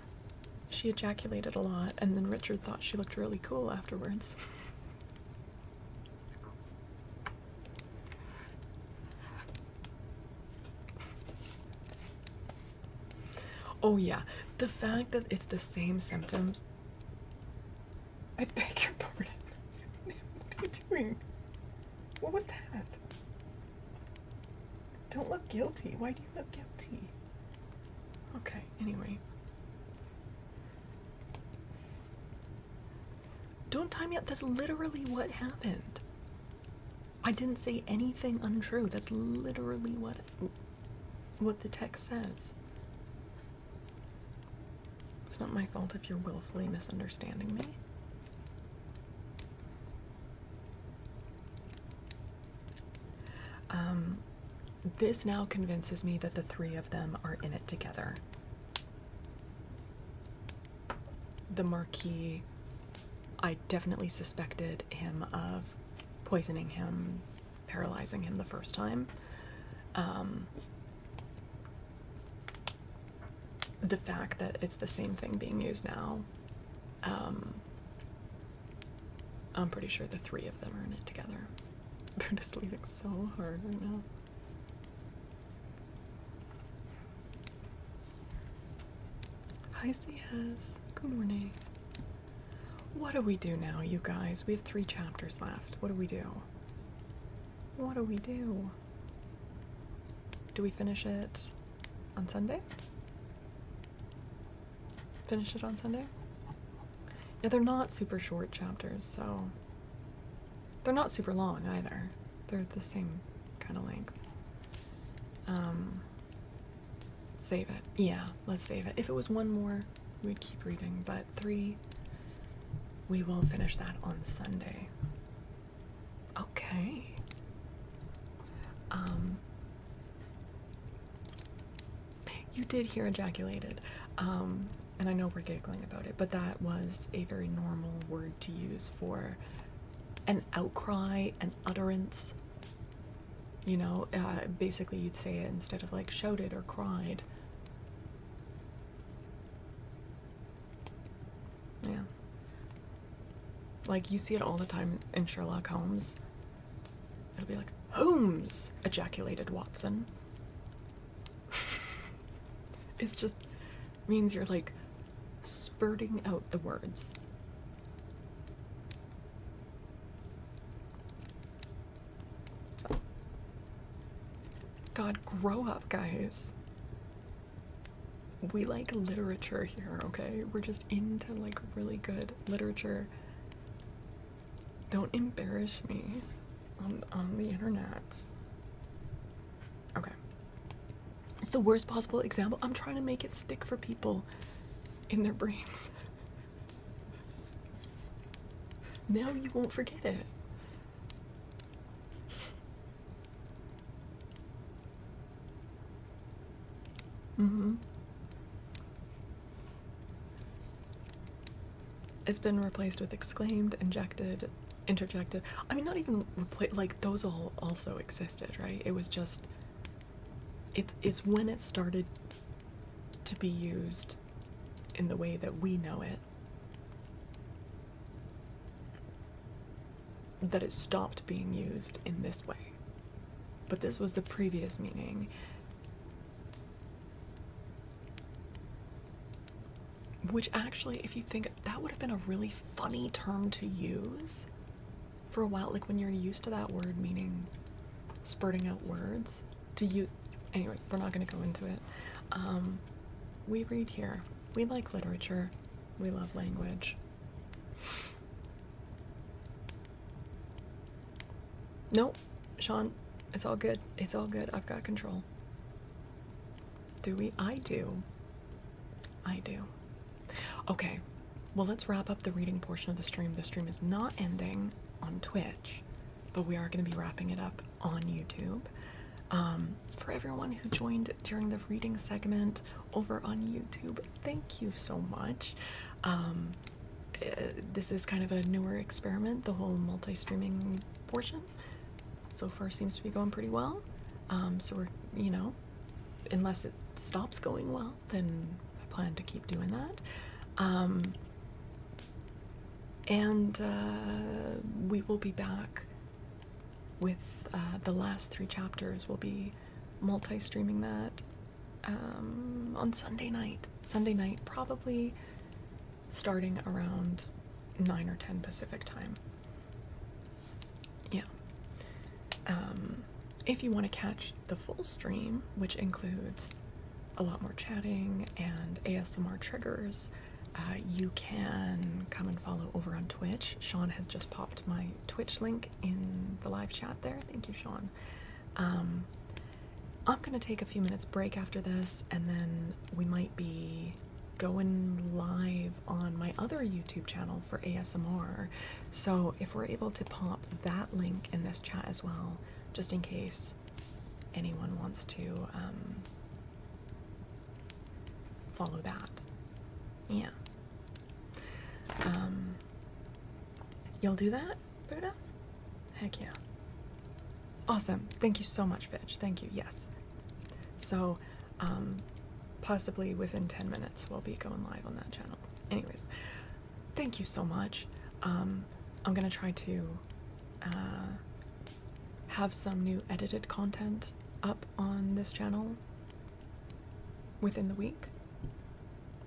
She ejaculated a lot, and then Richard thought she looked really cool afterwards. Oh yeah, the fact that it's the same symptoms. I beg your pardon. What are you doing? What was that? Don't look guilty. Why do you look guilty? Okay, anyway. Don't time me out. That's literally what happened. I didn't say anything untrue. That's literally what the text says. It's not my fault if you're willfully misunderstanding me. This now convinces me that the three of them are in it together. The Marquis, I definitely suspected him of poisoning him, paralyzing him the first time. The fact that it's the same thing being used now, I'm pretty sure the three of them are in it together. I'm just sleeping so hard right now. Hi, CS. Good morning. What do we do now, you guys? We have 3 chapters left. What do we do? What do we do? Do we finish it on Sunday? Finish it on Sunday? Yeah, they're not super short chapters, so they're not super long either. They're the same kind of length. Save it. Yeah, let's save it. If it was 1 more, we'd keep reading, but 3, we will finish that on Sunday. Okay. You did hear ejaculated, and I know we're giggling about it, but that was a very normal word to use for an outcry, an utterance. You know, basically you'd say it instead of like shouted or cried. Yeah. Like, you see it all the time in Sherlock Holmes. It'll be like, Holmes! Ejaculated Watson. It's just means you're like spurting out the words. So. God, grow up, guys. We like literature here, okay? We're just into like really good literature. Don't embarrass me on the internet. Okay. It's the worst possible example. I'm trying to make it stick for people in their brains. Now you won't forget it. It's been replaced with exclaimed, injected, interjected. I mean, not even replaced, like, those all also existed, right? It was just, it's when it started to be used in the way that we know it that it stopped being used in this way. But this was the previous meaning. Which actually, if you think, that would have been a really funny term to use for a while, like when you're used to that word meaning spurting out words, to use. Anyway, we're not going to go into it. We read here. We like literature. We love language. Nope, Sean, it's all good. It's all good. I've got control. Do we? I do. I do. Okay, well, let's wrap up the reading portion of the stream. The stream is not ending on Twitch, but we are going to be wrapping it up on YouTube. For everyone who joined during the reading segment over on YouTube, thank you so much. This is kind of a newer experiment, the whole multi-streaming portion. So far seems to be going pretty well. So we're, you know, unless it stops going well, then plan to keep doing that. And we will be back with the last 3 chapters. We'll be multi-streaming that on Sunday night, probably starting around 9 or 10 Pacific time. Yeah. If you want to catch the full stream, which includes a lot more chatting and ASMR triggers, you can come and follow over on Twitch. Sean has just popped my Twitch link in the live chat there. Thank you, Sean. I'm gonna take a few minutes break after this, and then we might be going live on my other YouTube channel for ASMR. So if we're able to pop that link in this chat as well, just in case anyone wants to follow that. Yeah. You'll do that, Buddha? Heck yeah. Awesome. Thank you so much, Fitch. Thank you. Yes. So, possibly within 10 minutes we'll be going live on that channel. Anyways, thank you so much. I'm gonna try to have some new edited content up on this channel within the week.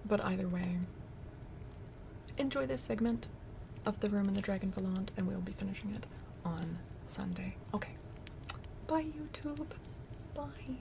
But either way, enjoy this segment of The Room in the Dragon Volant, and we'll be finishing it on Sunday. Okay. Bye, YouTube. Bye.